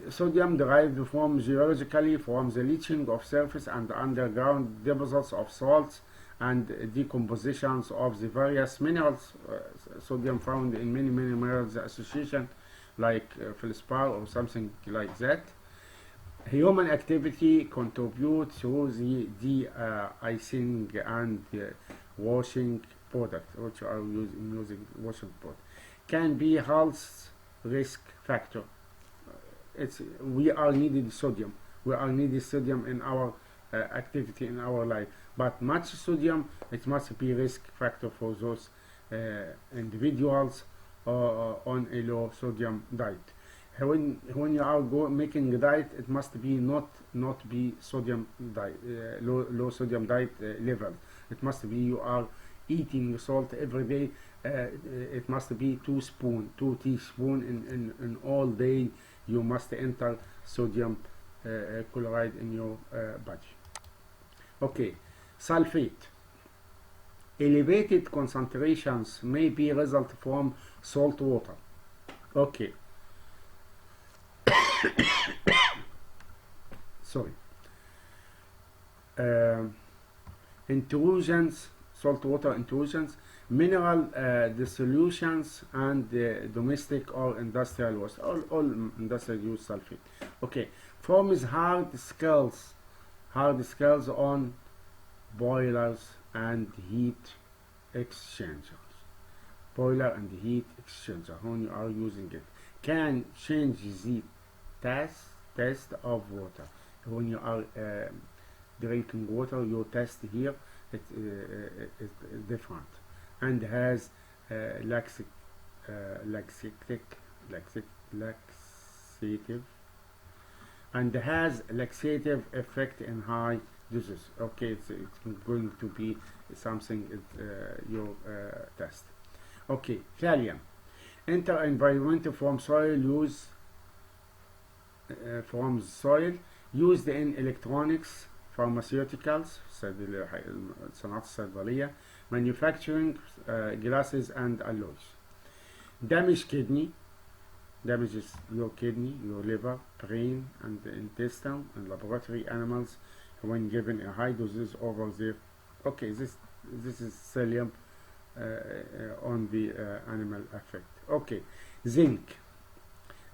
Sodium derived from geologically from the leaching of surface and underground deposits of salts and decompositions of the various minerals. Sodium found in many minerals association like feldspar or something like that. Human activity contributes to the de-icing and washing product, which are using washing product, can be health risk factor. We are needed sodium. We are needed sodium in our activity in our life. But much sodium, it must be risk factor for those individuals on a low sodium diet. When you are making a diet, it must be not be sodium diet, low sodium diet level. It must be you are eating salt every day. It must be 2 teaspoon in all day. You must enter sodium chloride in your body. Okay, sulfate. Elevated concentrations may be result from salt water. Okay. Sorry. Intrusions, saltwater intrusions, mineral dissolutions, and domestic or industrial waste. All industrial use sulfate. Okay, forms hard scales on boilers and heat exchangers. Boiler and heat exchanger, when you are using it, can change the taste of water. When you are drinking water, your taste here is different and has laxative and has laxative effect in high doses. Okay, it's going to be something your test. Okay, thallium. Enter environment from soil use from soil used in electronics, pharmaceuticals, صناعة الصيدلية, manufacturing, glasses and alloys. Damage kidney, damages your kidney, your liver, brain and the intestine and laboratory animals when given a high doses over there. Okay, this is thallium on the animal effect. Okay, zinc.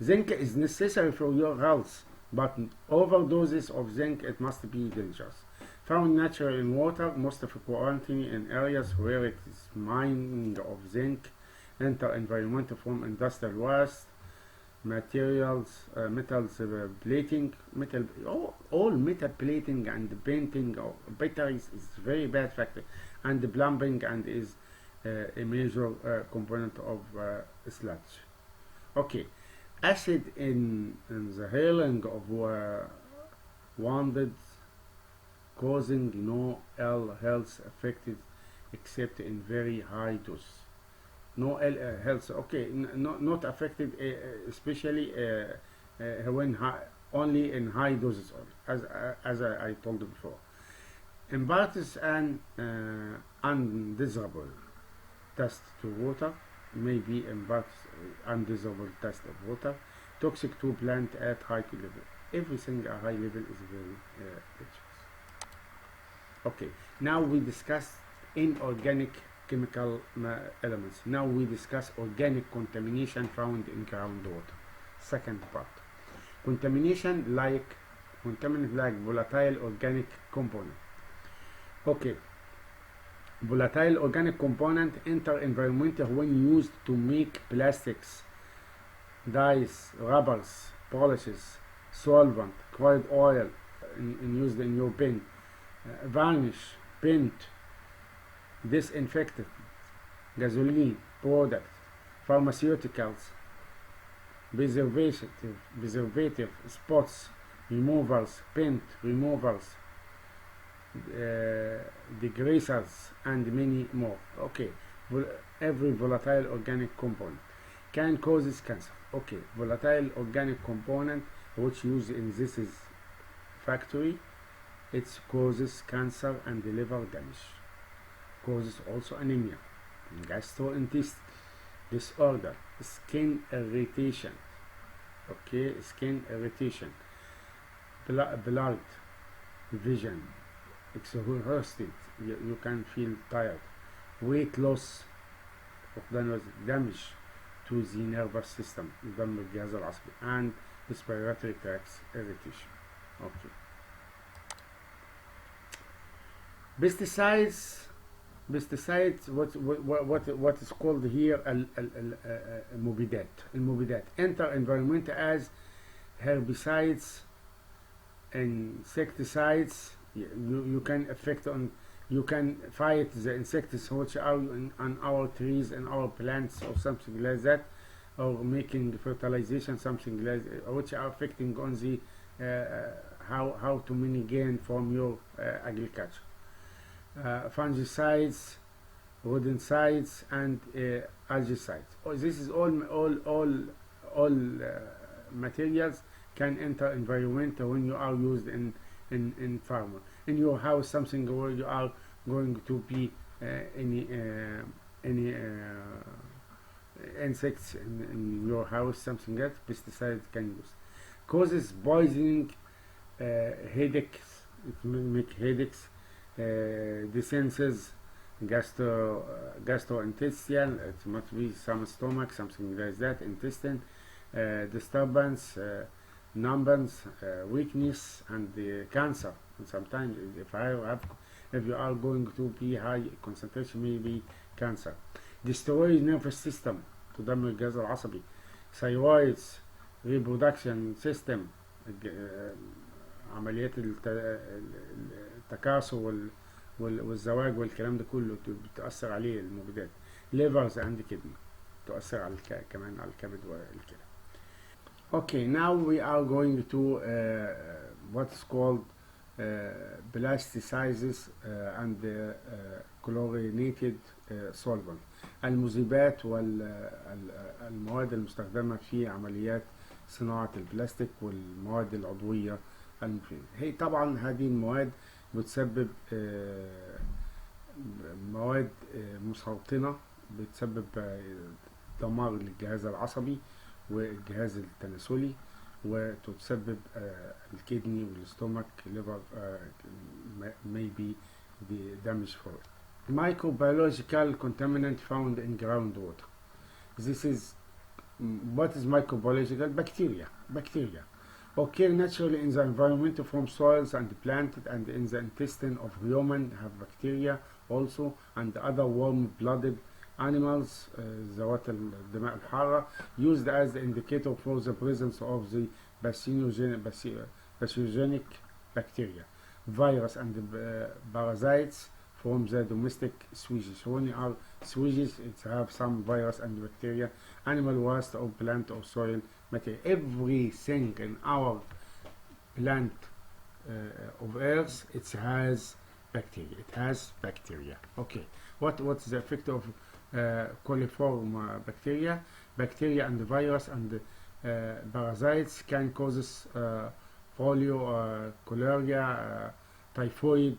Zinc is necessary for your health, but overdoses of zinc, it must be dangerous. Found naturally in water, most frequently in areas where it is mining of zinc. Enter environment from industrial waste, materials, metals plating, all metal plating and painting of batteries is very bad factor, and the plumbing and is a major component of sludge. Okay, acid in the healing of wounded, causing no ill health affected except in very high dose. No ill health, okay, not affected, especially when only in high doses, as I told you before. Imparts an undesirable test to water, may be imparts undesirable test of water, toxic to plant at high level. Everything at high level is very dangerous. Okay, now we discuss inorganic chemical elements. Now we discuss organic contamination found in groundwater. Second part. Contamination like volatile organic component. Okay. Volatile organic component enter environment when used to make plastics, dyes, rubbers, polishes, solvent, crude oil, used in your pen, varnish, paint, disinfectant, gasoline, product, pharmaceuticals, preservative, spots, removers, paint removers, degreasers, and many more. Okay, every volatile organic component can cause cancer. Okay, volatile organic component which used in this is factory, it causes cancer and liver damage. Causes also anemia, gastrointestinal disorder, skin irritation. okay, skin irritation, blood, vision, exhausted, you can feel tired, weight loss، فقدان وزن، damage to the nervous system، دمر الجهاز العصبي، and respiratory tract irritation. Okay. Pesticides what is called here المبيدات enter environment as herbicides, insecticides. You can affect on, you can fight the insects which are on our trees and our plants or something like that, or making fertilization, something like which are affecting on the how to many gain from your agriculture. Fungicides, rodenticides, and algicides. This is all materials can enter environment when you are used in farmer. In your house, something where you are going to be any insects in your house, something that pesticides can use. Causes poisoning, headaches, it may make headaches, descenses, gastrointestinal, it must be some stomach, something like that, intestine, disturbance, numbness, weakness, and cancer. And sometimes if you are going to be high concentration, maybe cancer. Destroy nervous system، تدمر الجهاز العصبي. thyroids، reproduction system، عمليات التكاثر والزواج والكلام ده كله بتأثر عليه المبيدات. livers and kidney، تؤثر على كمان على الكبد والكلى. Okay, now we are going to what's called plasticides and chlorinated solvent، المذيبات والمواد المستخدمة في عمليات صناعة البلاستيك والمواد العضوية المفيدة. هي طبعا هذه المواد بتسبب مواد مسرطنة، بتسبب دمار للجهاز العصبي والجهاز التناسلي، وتسبب الكدني والاستومك liver maybe the damage for it. Microbiological contaminant found in groundwater. This is what is microbiological? Bacteria occur naturally in the environment from soils and plants, and in the intestine of human have bacteria also, and other warm-blooded animals ذوات الدماء الحارة, used as the indicator for the presence of the pathogenic bacteria, virus, and parasites from the domestic sewage. When you are sewage, it have some virus and bacteria, animal waste or plant or soil material. Everything in our plant of earth, it has bacteria. Okay, what's the effect of coliform bacteria? Bacteria and the virus and parasites can cause polio, cholera, typhoid,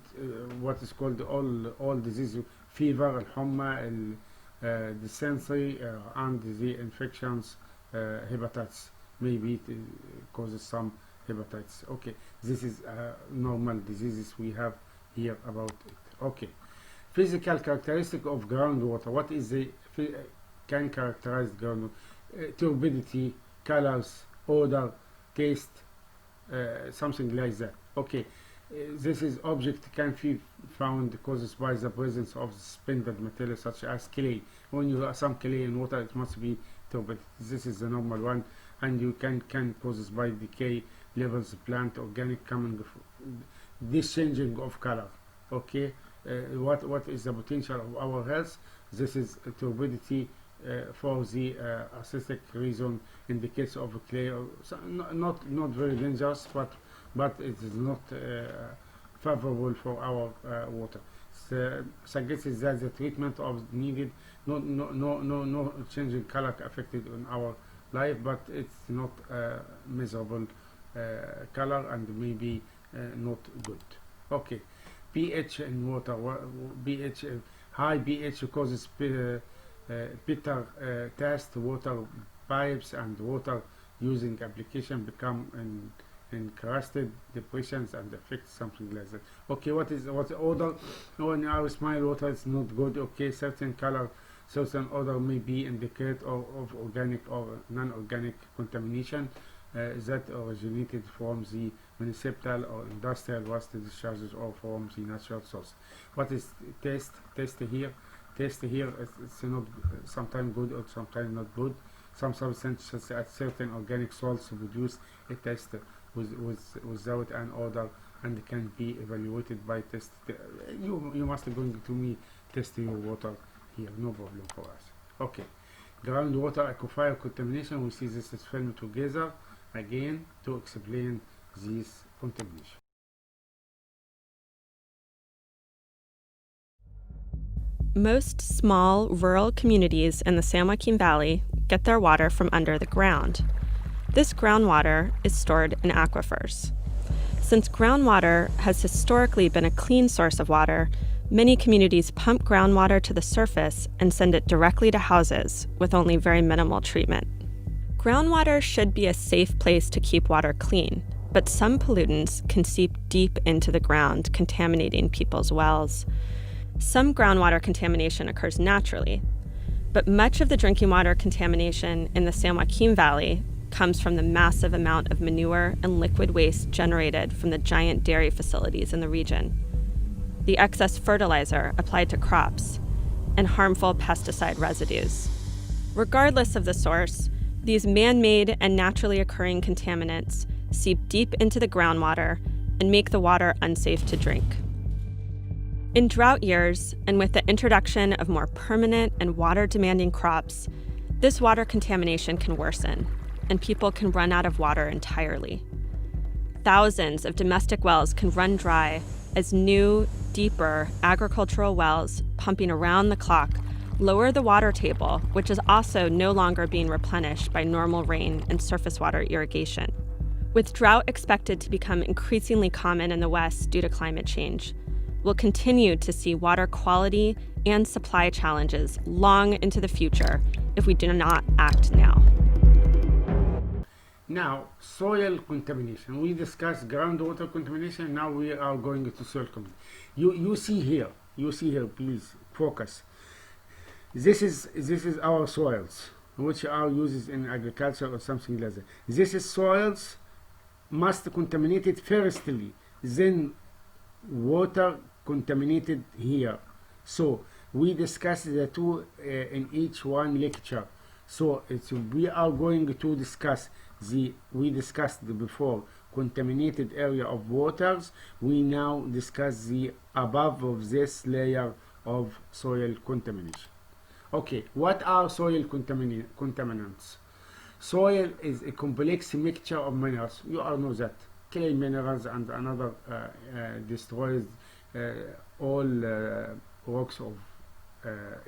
what is called all disease, fever, الحمى, dysentery, and the infections, hepatitis, maybe it causes some hepatitis. Okay, this is normal diseases we have here about it. Okay, physical characteristic of groundwater. What is the can characterize groundwater? Turbidity, colors, odor, taste, something like that. Okay, this is object can be found caused by the presence of suspended material such as clay. When you have some clay in water, it must be turbid. This is the normal one, and you can causes by decay levels, plant, organic, coming this changing of color. Okay, what is the potential of our health? This is turbidity for the aesthetic reason in the case of clay, or not very dangerous, but it is not favorable for our water. Suggests that the treatment of needed no changing color affected on our life, but it's not miserable color and maybe not good. Okay, pH in water. pH, high pH causes bitter taste, water pipes and water using application become encrusted depressions and affect something like that. Okay, what's the odor? When our smile water is not good. Okay, certain color, certain odor may be indicate of organic or non-organic contamination that originated from the municipal or industrial waste discharges or from the natural source. What is taste? Taste here it's not sometimes good or sometimes not good. Some substances at certain organic salts produce a taste without an odor and can be evaluated by test. You must going to me test your water here, no problem for us. Okay, groundwater aquifer contamination. We see this is filmed together again to explain this contamination. Most small rural communities in the San Joaquin Valley get their water from under the ground. This groundwater is stored in aquifers. Since groundwater has historically been a clean source of water, many communities pump groundwater to the surface and send it directly to houses with only very minimal treatment. Groundwater should be a safe place to keep water clean, but some pollutants can seep deep into the ground, contaminating people's wells. Some groundwater contamination occurs naturally, but much of the drinking water contamination in the San Joaquin Valley comes from the massive amount of manure and liquid waste generated from the giant dairy facilities in the region, the excess fertilizer applied to crops, and harmful pesticide residues. Regardless of the source, these man-made and naturally occurring contaminants seep deep into the groundwater and make the water unsafe to drink. In drought years, and with the introduction of more permanent and water-demanding crops, this water contamination can worsen, and people can run out of water entirely. Thousands of domestic wells can run dry as new, deeper agricultural wells pumping around the clock lower the water table, which is also no longer being replenished by normal rain and surface water irrigation. With drought expected to become increasingly common in the West due to climate change, we'll continue to see water quality and supply challenges long into the future if we do not act now. Now, soil contamination. We discussed groundwater contamination. Now we are going to soil contamination. You see here, please focus. This is our soils, which are used in agriculture or something like that. This is soils must contaminated firstly, then water contaminated here. So we discussed the two in each one lecture. So we are going to discuss we discussed before contaminated area of waters. We now discuss the above of this layer of soil contamination. Okay, what are soil contaminants? Soil is a complex mixture of minerals. You all know that. Clay minerals and another destroys all rocks of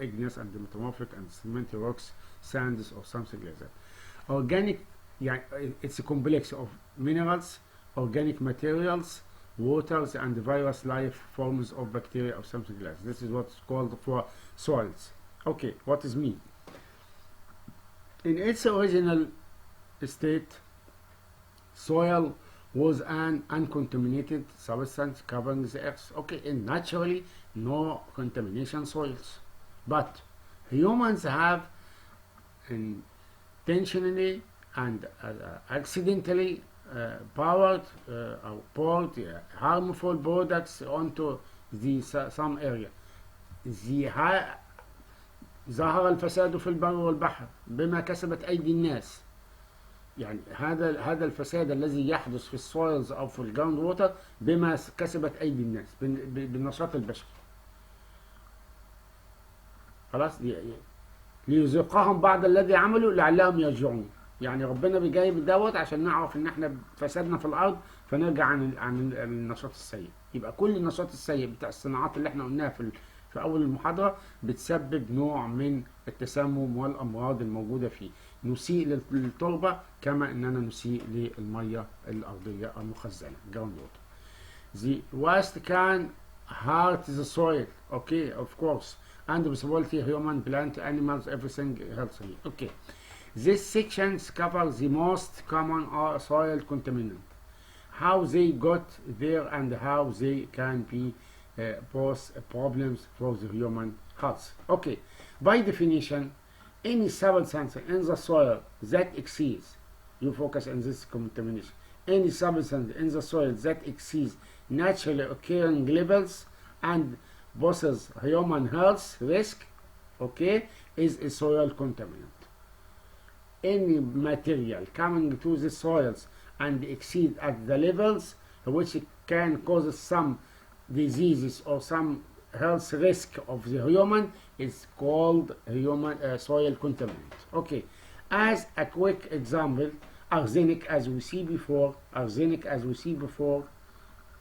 igneous and metamorphic and sedimentary rocks, sands or something like that. Organic, it's a complex of minerals, organic materials, waters, and various life forms of bacteria or something like that. This is what's called for soils. Okay, what is mean? In its original state, soil was an uncontaminated substance covering the earth. Okay, and naturally no contamination soils, but humans have intentionally and accidentally poured harmful products onto some area. ظهر الفساد في البر والبحر بما كسبت أيدي الناس. يعني هذا الفساد الذي يحدث في السويلز أو في الجراوند ووتر بما كسبت أيدي الناس بالنشاط البشري. خلاص ليذيقهم بعض الذي عملوا لعلهم يرجعون. يعني ربنا بيجايب دوت عشان نعرف ان احنا فسدنا في الارض فنرجع عن النشاط السيء. يبقى كل النشاط السيء بتاع الصناعات اللي احنا قلناها في اول المحاضره بتسبب نوع من التسمم والامراض الموجوده فيه. نسيء للتربه كما اننا نسيء للميه الارضيه المخزنه ground water. The waste can hurt the soil. Okay, of course, and responsibility human, plant, animals, everything healthy. Okay. These sections cover the most common soil contaminant, how they got there, and how they can be pose problems for the human health. Okay, by definition, any substance in the soil that exceeds, you focus on this contamination, any substance in the soil that exceeds naturally occurring levels and poses human health risk, okay, is a soil contaminant. Any material coming to the soils and exceed at the levels which can cause some diseases or some health risk of the human is called human soil contaminant. Okay, as a quick example, arsenic, as we see before,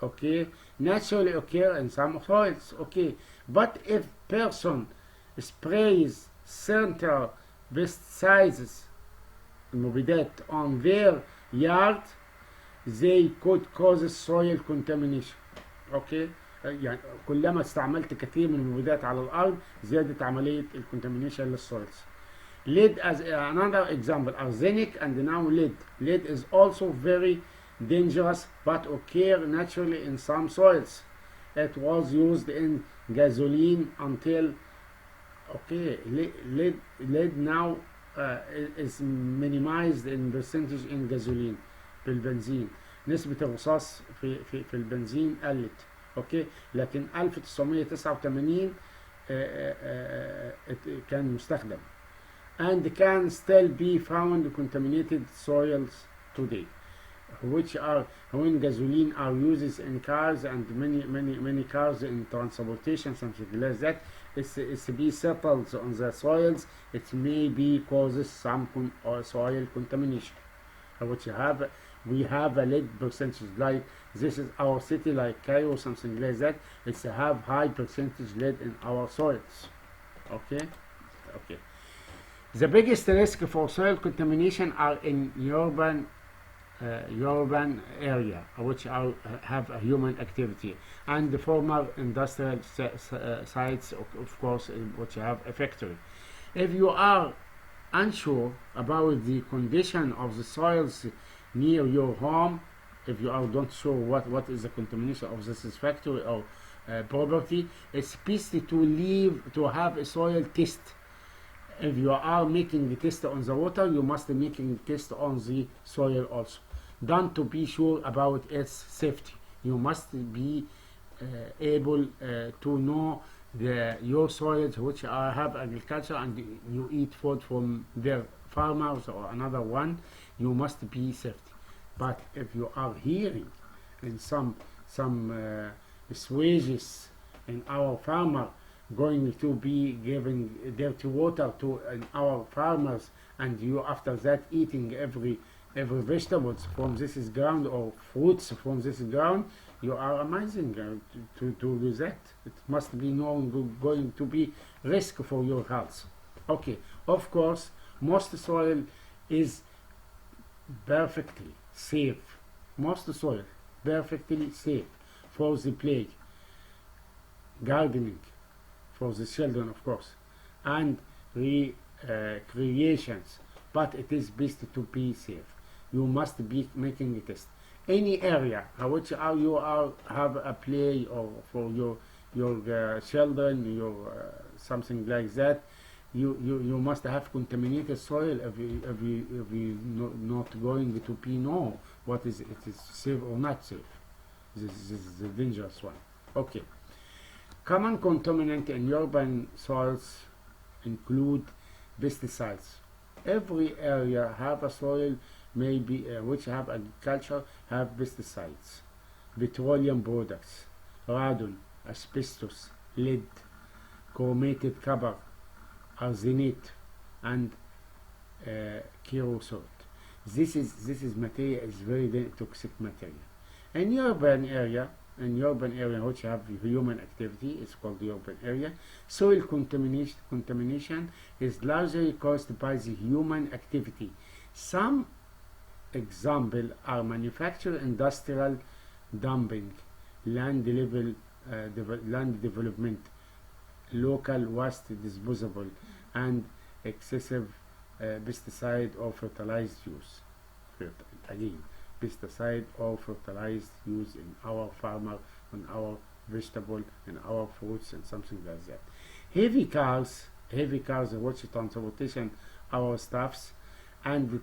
okay, naturally occur in some soils, okay, but if person sprays certain pesticides مبيدات on their yard, they could cause soil contamination. اوكي، يعني كلما استعملت كثير من المبيدات على الارض زادت عمليه الكونتامينيشن للسويلز. Lead as another example, arsenic and now lead. Lead is also very dangerous but occur naturally in some soils. It was used in gasoline until, okay, lead now is minimized in percentage in gasoline بالبنزين. نسبة الرصاص في البنزين قلت، اوكي، لكن 1989 كان مستخدم and can still be found contaminated soils today, which are when gasoline are used in cars and many cars in transportation, something like that. It's be settled on the soils. It may be causes some soil contamination, which we have a lead percentage, like this is our city like Cairo, something like that. It's have high percentage lead in our soils. Okay. The biggest risk for soil contamination are in urban area, which have a human activity, and the former industrial sites, of course, which have a factory. If you are unsure about the condition of the soils near your home, if you are not sure what is the contamination of this factory or property, it's best to have a soil test. If you are making the test on the water, you must be making the test on the soil also, done to be sure about its safety. You must be able to know your soils which have agriculture and you eat food from their farmers or another one, you must be safety. But if you are hearing in some swages in our farmer going to be giving dirty water to our farmers, and you after that eating every vegetables from this ground or fruits from this ground, you are amazing to do that. It must be known going to be risk for your health. Okay, of course, most soil is perfectly safe. Most soil perfectly safe for the play, gardening, for the children, of course, and recreations, but it is best to be safe. You must be making a test. Any area which you have a play or for your children, your something like that, you must have contaminated soil if you not going to be know what is it is safe or not safe. This is the dangerous one. Okay. Common contaminant in urban soils include pesticides. Every area have a soil maybe which have agriculture have pesticides, petroleum products, radon, asbestos, lead, chromated copper, arsenate, and kerosene. This is material is very toxic material. In urban area which have human activity, it's called the urban area. Soil contamination is largely caused by the human activity. Some examples are manufacture, industrial dumping, land development, local waste disposal, and excessive pesticide or fertilized use. Again, pesticide or fertilized use in our farmer, on our vegetable, in our fruits, and something like that. Heavy cars, which transportation our stuffs, and the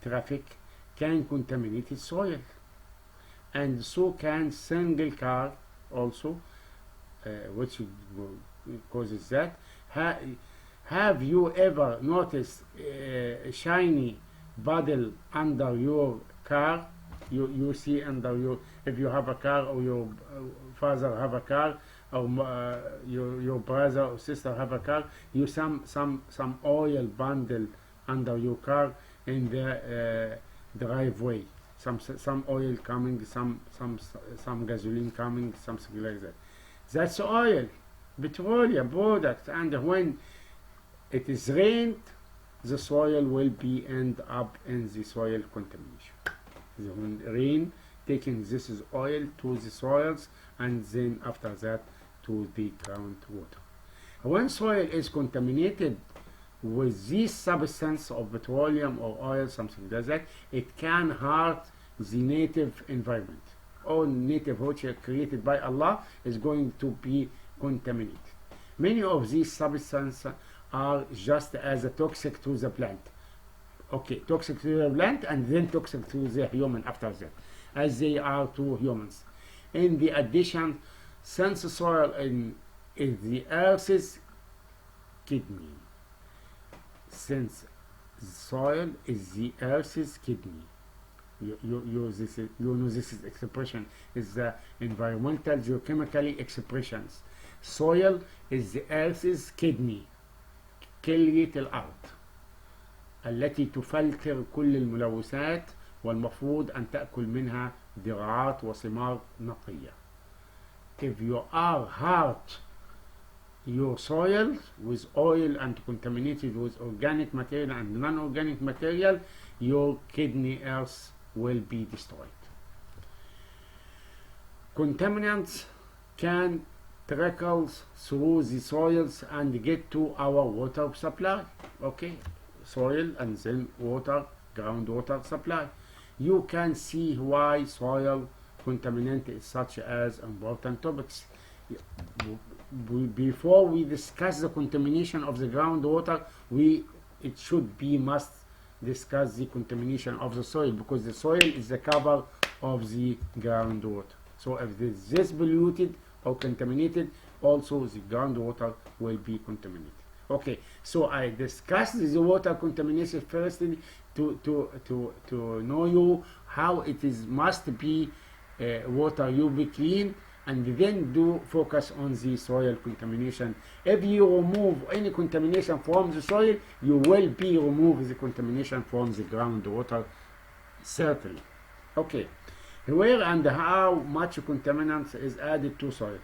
traffic can contaminate the soil, and so can single car also, which causes that. Have you ever noticed a shiny puddle under your car? You see under your, if you have a car, or your father have a car, or your brother or sister have a car, you some oil bundle under your car in the driveway. Some oil coming, some gasoline coming, something like that. That's oil, petroleum product, and when it is rained, the soil will be end up in the soil contamination. When rain taking this is oil to the soils, and then after that to the groundwater. When soil is contaminated with this substance of petroleum or oil, something like that, it can hurt the native environment. All native which are created by Allah is going to be contaminated. Many of these substances are just as a toxic to the plant. Okay, toxic to the plant and then toxic to the human after that, as they are to humans. In the addition, since soil is the earth's kidney, since soil is the earth's kidney, you know this is expression is the environmental geochemical expressions. Soil is the earth's kidney, كلية الأرض التي تفلتر كل الملوثات، والمفروض أن تأكل منها ذراعات وثمار نقية. If you are hurt your soil with oil and contaminated with organic material and non-organic material, your kidney earth will be destroyed. Contaminants can trickle through the soils and get to our water supply. Okay, soil and then water, groundwater supply. You can see why soil contaminant is such as important topics. Before we discuss the contamination of the groundwater, it should be must discuss the contamination of the soil, because the soil is the cover of the groundwater. So if this polluted or contaminated, also the groundwater will be contaminated. Okay, so I discussed the water contamination first to know you how it is must be water UV clean, and then do focus on the soil contamination. If you remove any contamination from the soil, you will be remove the contamination from the groundwater, certainly. Okay, where and how much contaminants is added to soil?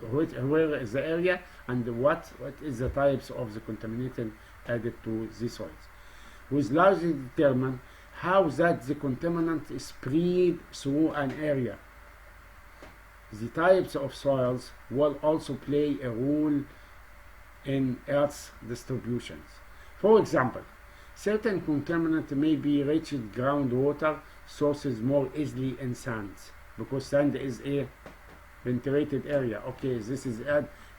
Where is the area, and what is the types of the contaminant added to the soils? With largely determine how that the contaminant is spread through an area. The types of soils will also play a role in Earth's distributions. For example, certain contaminants may be reached groundwater sources more easily in sands, because sand is a ventilated area. Okay, this is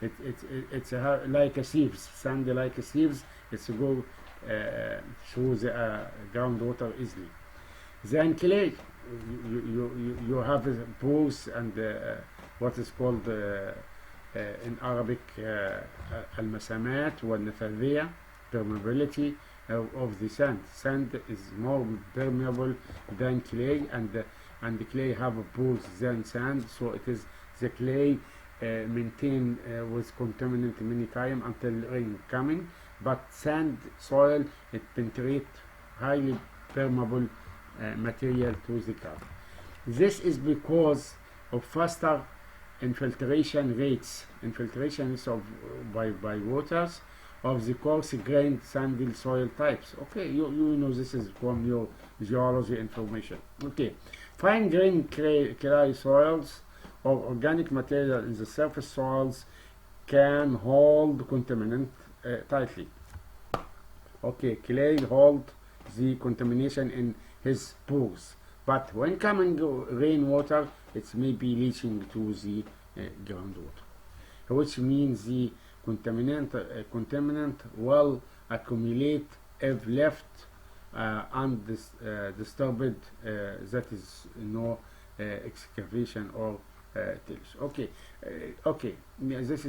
it's like a sieves, sand like a sieves. It's go through the groundwater easily. Then clay, you have pores and what is called in Arabic المسامات والنفاذية, permeability of the sand. Sand is more permeable than clay, and the clay have pores than sand, so it is the clay maintained with contaminant many time until rain coming, but sand soil it penetrate highly permeable material to the ground. This is because of faster infiltration rates of by waters of the coarse-grained sandy soil types. Okay, you know this is from your geology information. Okay, fine-grained clay soils or organic material in the surface soils can hold contaminant tightly. Okay, clay hold the contamination in his pores, but when coming rainwater, it's maybe leaching to the groundwater, which means the contaminant will accumulate if left undisturbed. That is no excavation or tillage. Okay, okay. This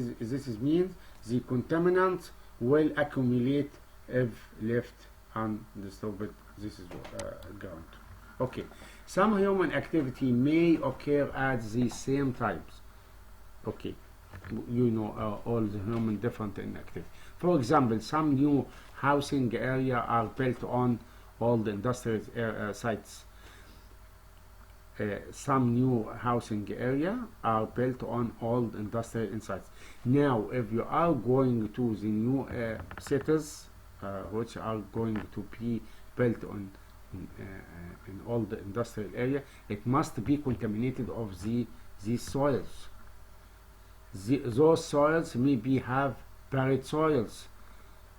is means the contaminant will accumulate if left undisturbed. This is ground. Okay. Some human activity may occur at the same times. Okay, you know all the human different in activity. For example, some new housing area are built on all the industrial sites. Some new housing area are built on old industrial sites. Now, if you are going to the new cities, which are going to be built on in all the industrial area, it must be contaminated of these soils. Those soils maybe have buried soils.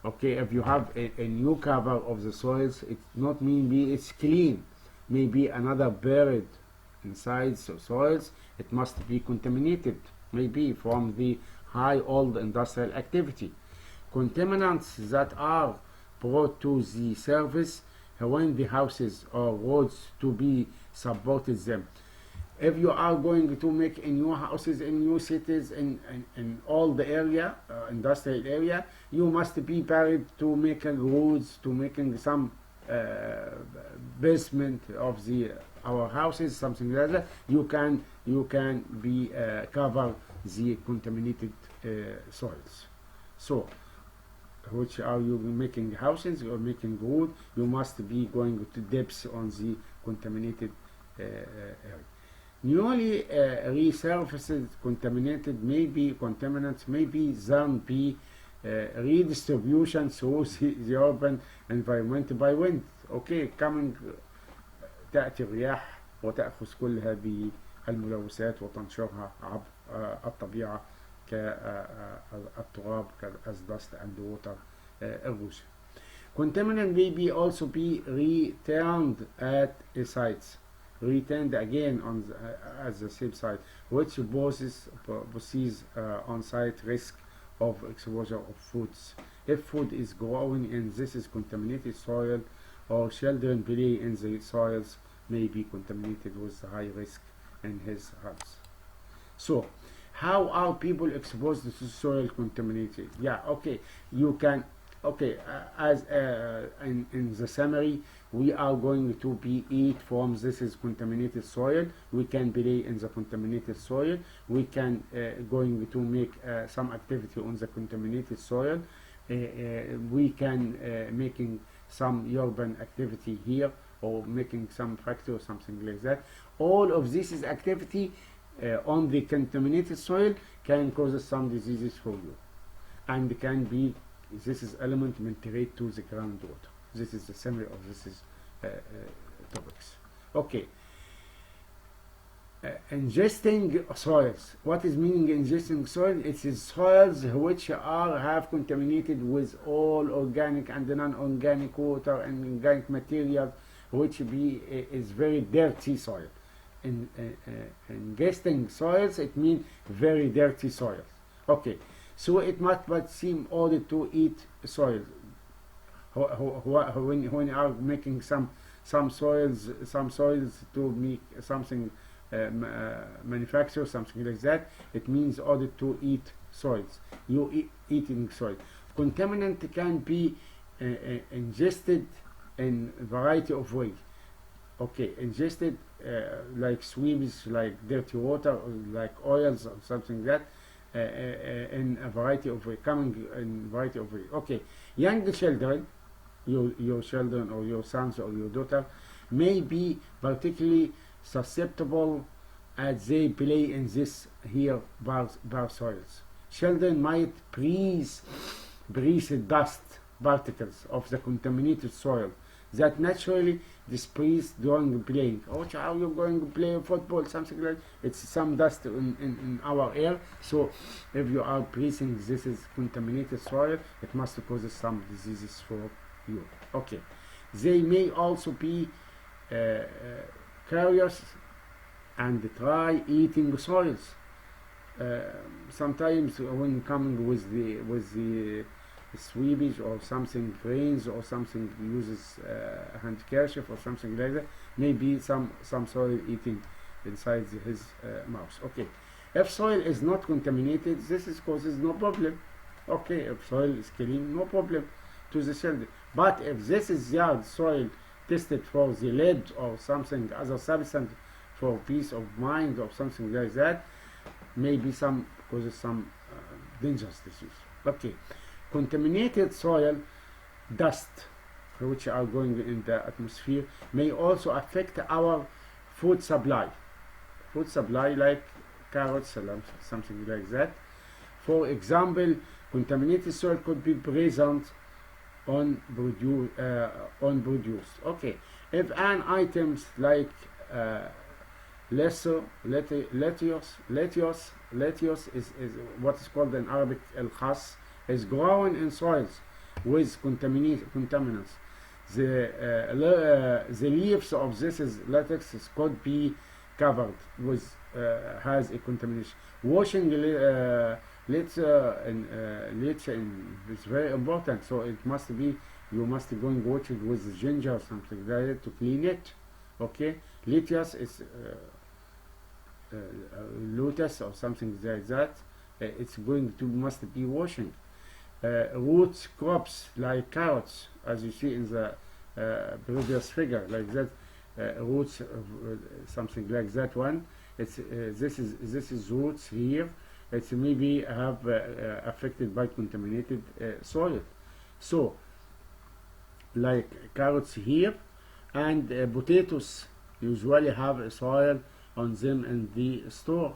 Okay, if you have a new cover of the soils, it's not maybe it's clean. Maybe another buried inside the soils, it must be contaminated, maybe from the high old industrial activity. Contaminants that are brought to the surface when the houses or roads to be supported them. If you are going to make new houses in new cities in all the area, industrial area, you must be buried to making roads, to making some basement of our houses, something like that. You can be cover the contaminated soils. So, which are you making houses or making road? You must be going to depths on the contaminated area. Newly resurfaced contaminated contaminants maybe then be redistribution through the urban environment by wind. Okay, coming تأتي الرياح وتأخذ كل هذه الملوثات وتنشرها عبر الطبيعة كالتراب as dust and water erosion. Contaminant may also be returned at a site, returned again on at the same site, which poses on-site risk of exposure of foods. If food is growing in this is contaminated soil, or children play in the soils, may be contaminated with high risk in his health. So, how are people exposed to soil contaminated? Yeah, okay, you can, okay, as in the summary, we are going to be eat from this is contaminated soil. We can play in the contaminated soil. We can going to make some activity on the contaminated soil. We can making some urban activity here, or making some factory or something like that. All of this is activity on the contaminated soil can cause some diseases for you, and can be, this is element migrate to the groundwater. This is the summary of this is topics. Okay. Ingesting soils. What is meaning ingesting soil? It is soils which have contaminated with all organic and non-organic water and organic material, which is very dirty soil. Ingesting soils, it means very dirty soils. Okay, so it must but seem odd to eat soil. When you are making some soils to make something. Manufacture something like that, it means order to eat soils. You eating soil. Contaminant can be ingested in variety of ways. Okay, ingested like sweeps, like dirty water, or like oils or something like that, in a variety of ways, coming in variety of ways. Okay, young children, your children or your sons or your daughter may be particularly susceptible as they play in this here bar soils. Children might breathe dust particles of the contaminated soil that naturally disperse during playing. Oh, how you going to play football, something like that? It's some dust in our air. So if you are breathing this is contaminated soil, it must cause some diseases for you. Okay, they may also be curious and try eating soils. Sometimes when coming with the sweepage or something rains or something uses handkerchief or something like that, maybe some soil eating inside his mouth. Okay, if soil is not contaminated, this is causes no problem. Okay, if soil is clean, no problem to the children. But if this is yard soil tested for the lead or something other substance for peace of mind or something like that, maybe some causes some dangerous disease. Okay, contaminated soil dust which are going in the atmosphere may also affect our food supply. Food supply like carrots, something like that. For example, contaminated soil could be present on produce. Okay, if an items like lettuce is what is called in Arabic al-khas, is grown in soils with contaminants. The leaves of this latex could be covered with has a contamination. Washing litter is very important, so it must be, you must go and wash it with ginger or something like that to clean it. Okay, lettuce is lotus or something like that. It's going to must be washing. Root crops like carrots, as you see in the previous figure, like that. Roots, something like that one. It's this is roots here. It's maybe have affected by contaminated soil. So, like carrots here, and potatoes usually have a soil on them in the store.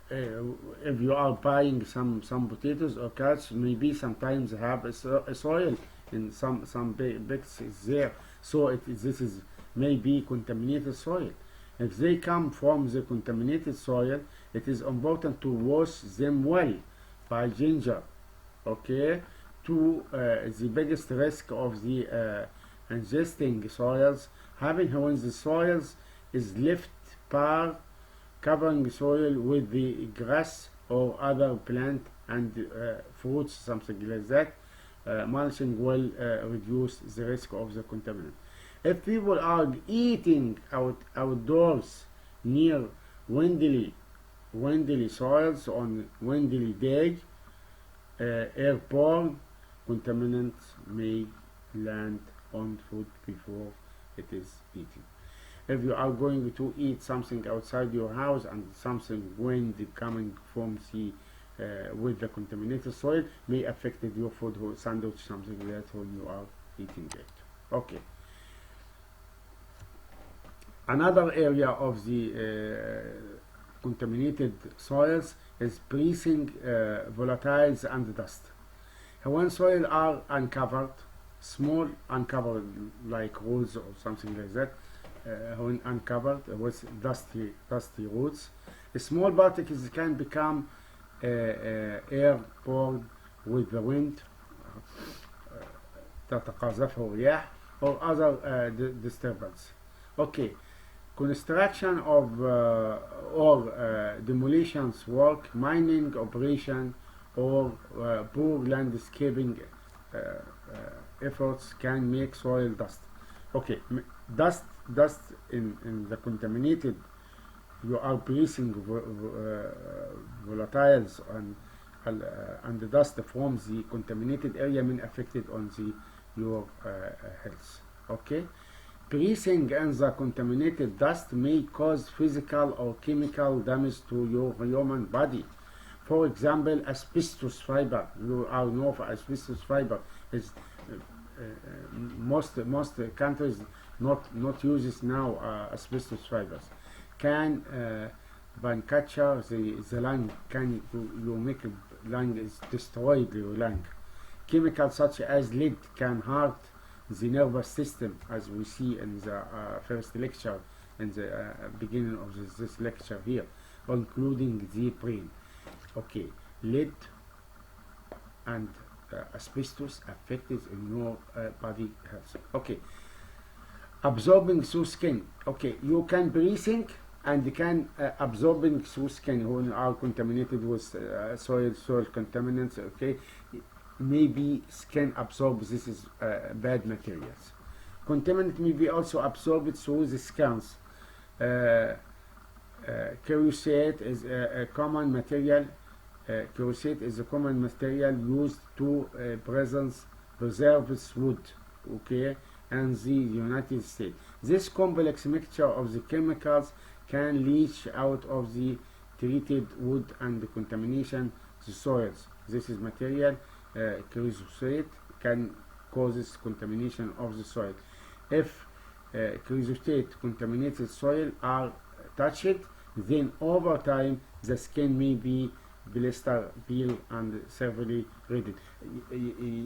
If you are buying some potatoes or carrots, maybe sometimes have a soil in some bags is there. So this is maybe contaminated soil. If they come from the contaminated soil, it is important to wash them well by ginger. Okay, to the biggest risk of the ingesting soils having when the soils is left bare, covering the soil with the grass or other plant and fruits, something like that. Mulching will reduce the risk of the contaminant. If people are eating outdoors near windy soils on windy day, airborne contaminants may land on food before it is eaten. If you are going to eat something outside your house and something wind coming from the with the contaminated soil may affect your food or sandwich, something like that, when you are eating it. Okay. Another area of the contaminated soils is breathing volatiles and dust. When soil are uncovered, small uncovered like roots or something like that, when uncovered with dusty roots, small particles can become airborne with the wind, تتقاذفه الرياح, or other disturbance. Okay, construction of or demolitions work, mining operation, or poor landscaping efforts can make soil dust. Okay, dust in the contaminated, you are breathing volatiles and the dust from the contaminated area may affected on your health. Okay, breathing in the contaminated dust may cause physical or chemical damage to your human body. For example, asbestos fiber. You all know for asbestos fiber is most countries not uses now asbestos fibers. Can capture the lung, can you make lung is destroyed your lung. Chemicals such as lead can hurt the nervous system, as we see in the first lecture, in the beginning of this lecture here, including the brain. Okay, lead and asbestos affected in your body health. Okay, absorbing through skin. Okay, you can breathing and can absorbing through skin when are contaminated with soil contaminants. Okay, maybe skin absorb this is bad materials. Contaminant may be also absorbed through the skins. Kerosene is a common material. Kerosene is a common material used to preserve wood, okay, and the United States. This complex mixture of the chemicals can leach out of the treated wood and contamination the soils. This is material creosote can causes contamination of the soil. If creosote contaminated soil are touched, then over time the skin may be blister, peel and severely reddened.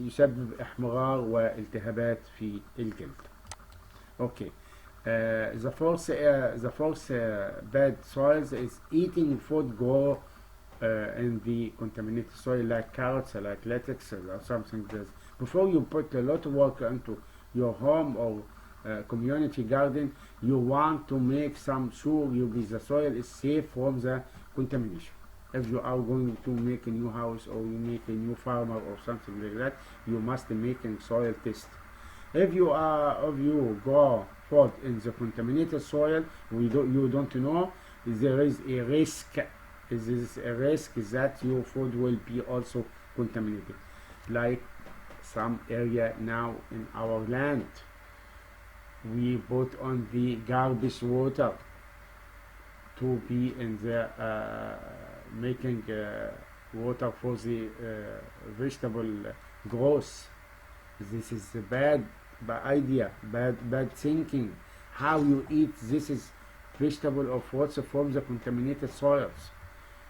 يسبب احمرار والتهابات في الجلد. Okay. The fourth bad soils is eating food grow in the contaminated soil like carrots, like latex or something like this. Before you put a lot of work into your home or community garden, you want to make some sure the soil is safe from the contamination. If you are going to make a new house or you make a new farmer or something like that, you must make a soil test. If you grow food in the contaminated soil, you don't know, there is a risk. There is a risk that your food will be also contaminated. Like some area now in our land, we put on the garbage water to be in the making water for the vegetable growth. This is a bad idea, bad thinking. How you eat this is vegetable or fruits from the contaminated soils.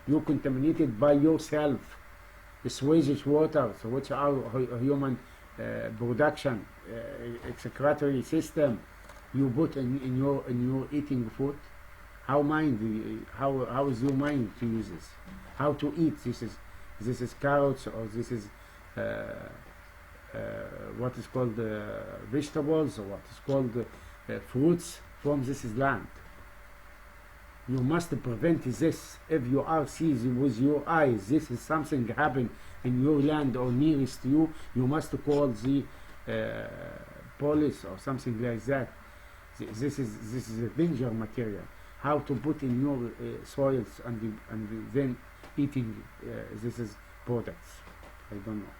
You contaminated by yourself. Sewage water, so which are human production, excretory system, you put in your eating food. How is your mind to use this? How to eat this is carrots, or this is what is called vegetables, or what is called fruits from this land. You must prevent this. If you are seeing with your eyes this is something happen in your land or nearest you, you must call the police or something like that. This is a danger material. How to put in your soils and then eating this is products. I don't know.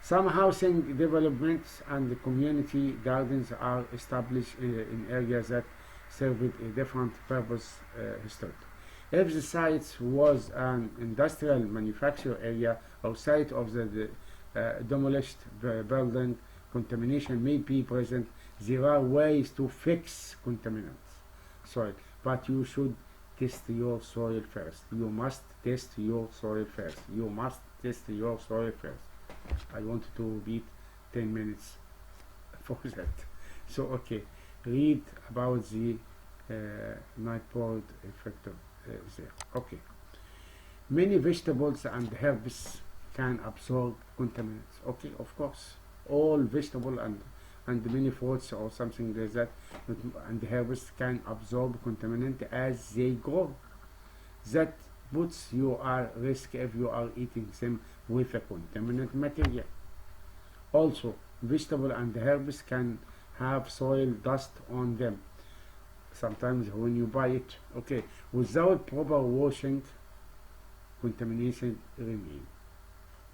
Some housing developments and community gardens are established in areas that served a different purpose historically. If the site was an industrial manufacture area or site of the demolished building, contamination may be present. There are ways to fix contaminants soil, but you should test your soil first. You must test your soil first. You must test your soil first. I want to repeat 10 minutes for that. So okay, read about the nightboard effect there. Okay, many vegetables and herbs can absorb contaminants. Okay, of course, all vegetable and many fruits or something like that and herbs can absorb contaminant as they grow. That puts you at risk if you are eating them with a contaminant material. Also, vegetable and herbs can have soil dust on them sometimes when you buy it. Okay, without proper washing, contamination remain.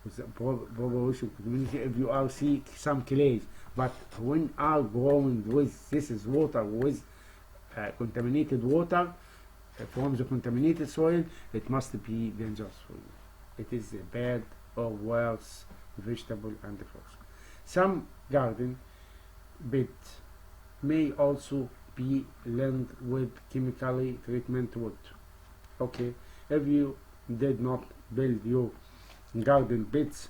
With proper washing, contamination, if you are see some clays, but when are growing with this is water with contaminated water from the contaminated soil, it must be dangerous for you. It is a bad or worse vegetable and fruits. Some garden bed may also be lined with chemically treatment wood. Okay, if you did not build your garden beds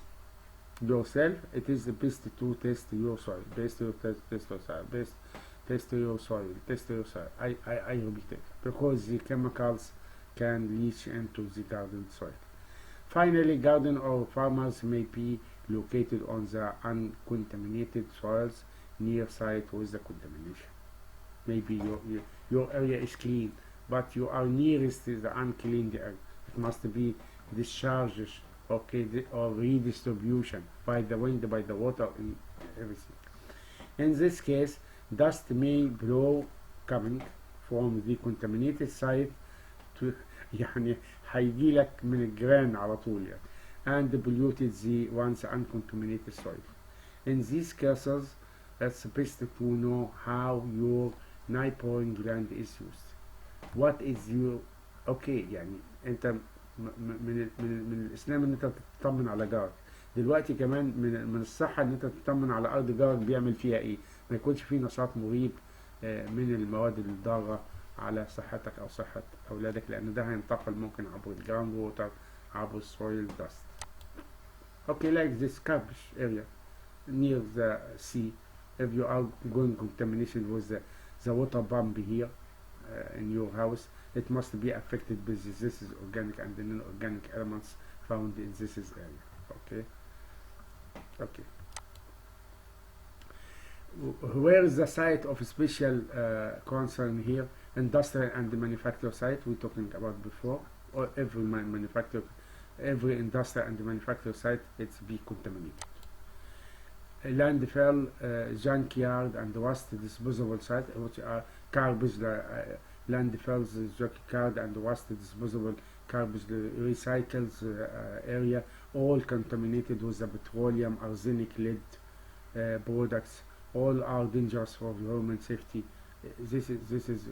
yourself, it is the best to test your soil. Test your soil. I repeat it, because the chemicals can leach into the garden soil. Finally, garden or farmers may be located on the uncontaminated soils near site with the contamination. Maybe your area is clean, but you are nearest to the unclean area. It must be discharges, okay, or redistribution by the wind, by the water, and everything. In this case, dust may blow coming from the contaminated site to يعني هيجيلك من الجيران على طول يعني, and polluted the once uncontaminated soil. In these cases, it's best to know how your neighboring land is used. What is your يعني انت من الاسلام ان انت تطمن على جارك. دلوقتي كمان من الصحة ان انت تطمن على ارض جارك بيعمل فيها ايه, ما يكونش فيه نشاط مريب من المواد الضارة على صحتك او صحة اولادك, لان ده هينتقل ممكن عبر الجراوند ووتر, عبر السويل داست. Okay, like this Kurdish area near the sea, if you are going contamination with the water pump here in your house, it must be affected by this is organic and the non-organic elements found in this area. Okay. Where is the site of special concern here? Industrial and manufacturing site we talking about before, or every every industrial and manufacturing site it's be contaminated. Landfill, junkyard and waste disposable site, which are garbage landfills, junkyard and waste disposable garbage recycles area, all contaminated with the petroleum, arsenic, lead products. All are dangerous for human safety. This is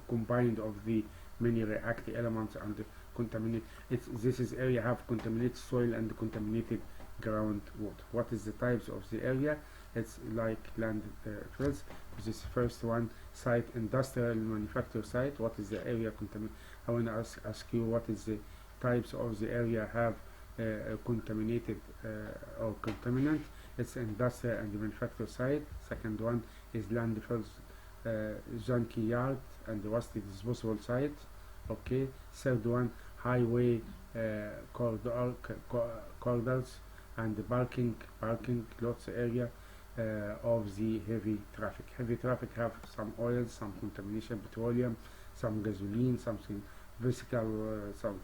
combined of the many reactive elements and contaminate. This is area have contaminated soil and contaminated groundwater. What is the types of the area? It's like landfills. This first one site, industrial manufacturing site. What is the area contaminated? I want to ask you what is the types of the area have contaminated or contaminant. It's industrial and manufacturing site. Second one is landfills, junkyard and waste disposal site. Okay. Third one highway corridors and parking lots area of the heavy traffic. Heavy traffic have some oil, some contamination, petroleum, some gasoline, something physical, some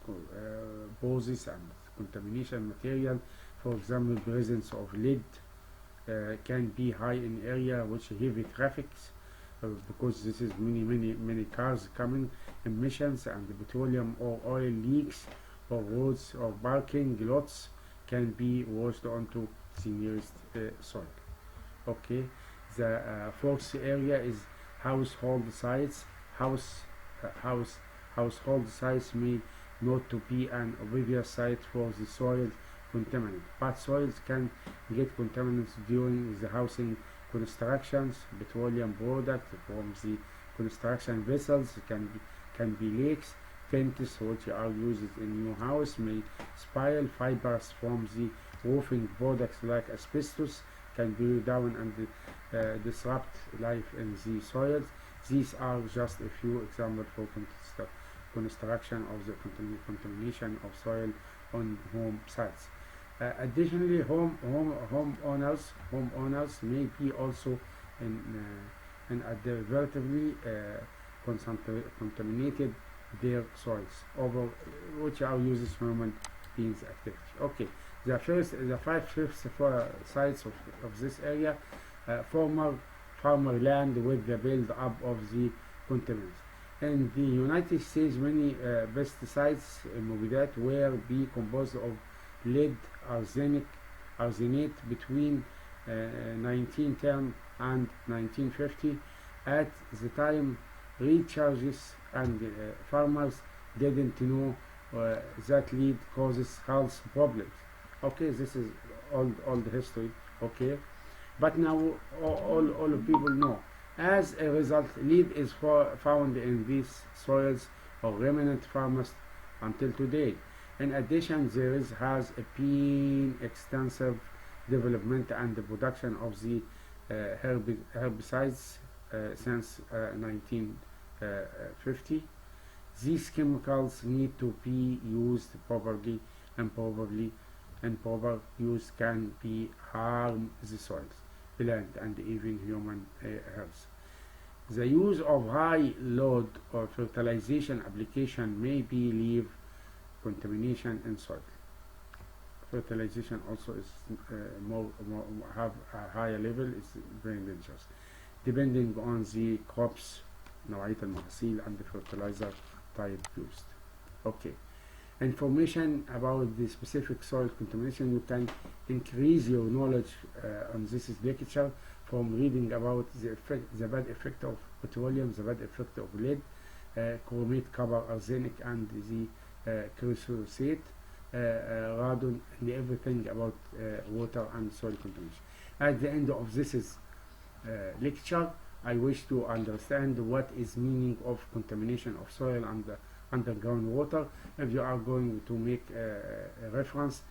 poses and contamination material. For example, presence of lead can be high in area which heavy traffics because this is many cars coming, emissions and petroleum or oil leaks or roads or parking lots can be washed onto the nearest soil. Okay, the fourth area is household sites. Household sites may not to be an obvious site for the soil contaminant, but soils can get contaminants during the housing constructions. Petroleum products from the construction vessels can be leaks. Fences which are used in your house may spill. Fibers from the roofing products like asbestos can be down and disrupt life in the soils. These are just a few examples for construction of the contamination of soil on home sites. Additionally, homeowners may be also inadvertently contaminated their soils over which are uses human beings activity. Okay, the 5/5 sites of this area, former land with the build up of the contaminants. In the United States, many pesticides مبيدات were be composed of lead, arsenate between 1910 and 1950. At the time, recharges and farmers didn't know that lead causes health problems. Okay, this is old history. Okay, but now all people know. As a result, lead is found in these soils or remnant farmers until today. In addition, there has been extensive development and the production of the herbicides since 1950. These chemicals need to be used properly and probably improper use can be harm the soils, plant, and even human health. The use of high load or fertilization application may be leave contamination in soil. Fertilization also is have a higher level, is very dangerous depending on the crops, نوعية المحاصيل, and the fertilizer type used. Okay, information about the specific soil contamination. You can increase your knowledge on this lecture from reading about the bad effect of petroleum, the bad effect of lead, chromate, copper, arsenic, and the creosote, radon, and everything about water and soil contamination. At the end of this lecture, I wish to understand what is meaning of contamination of soil and underground water. If you are going to make a reference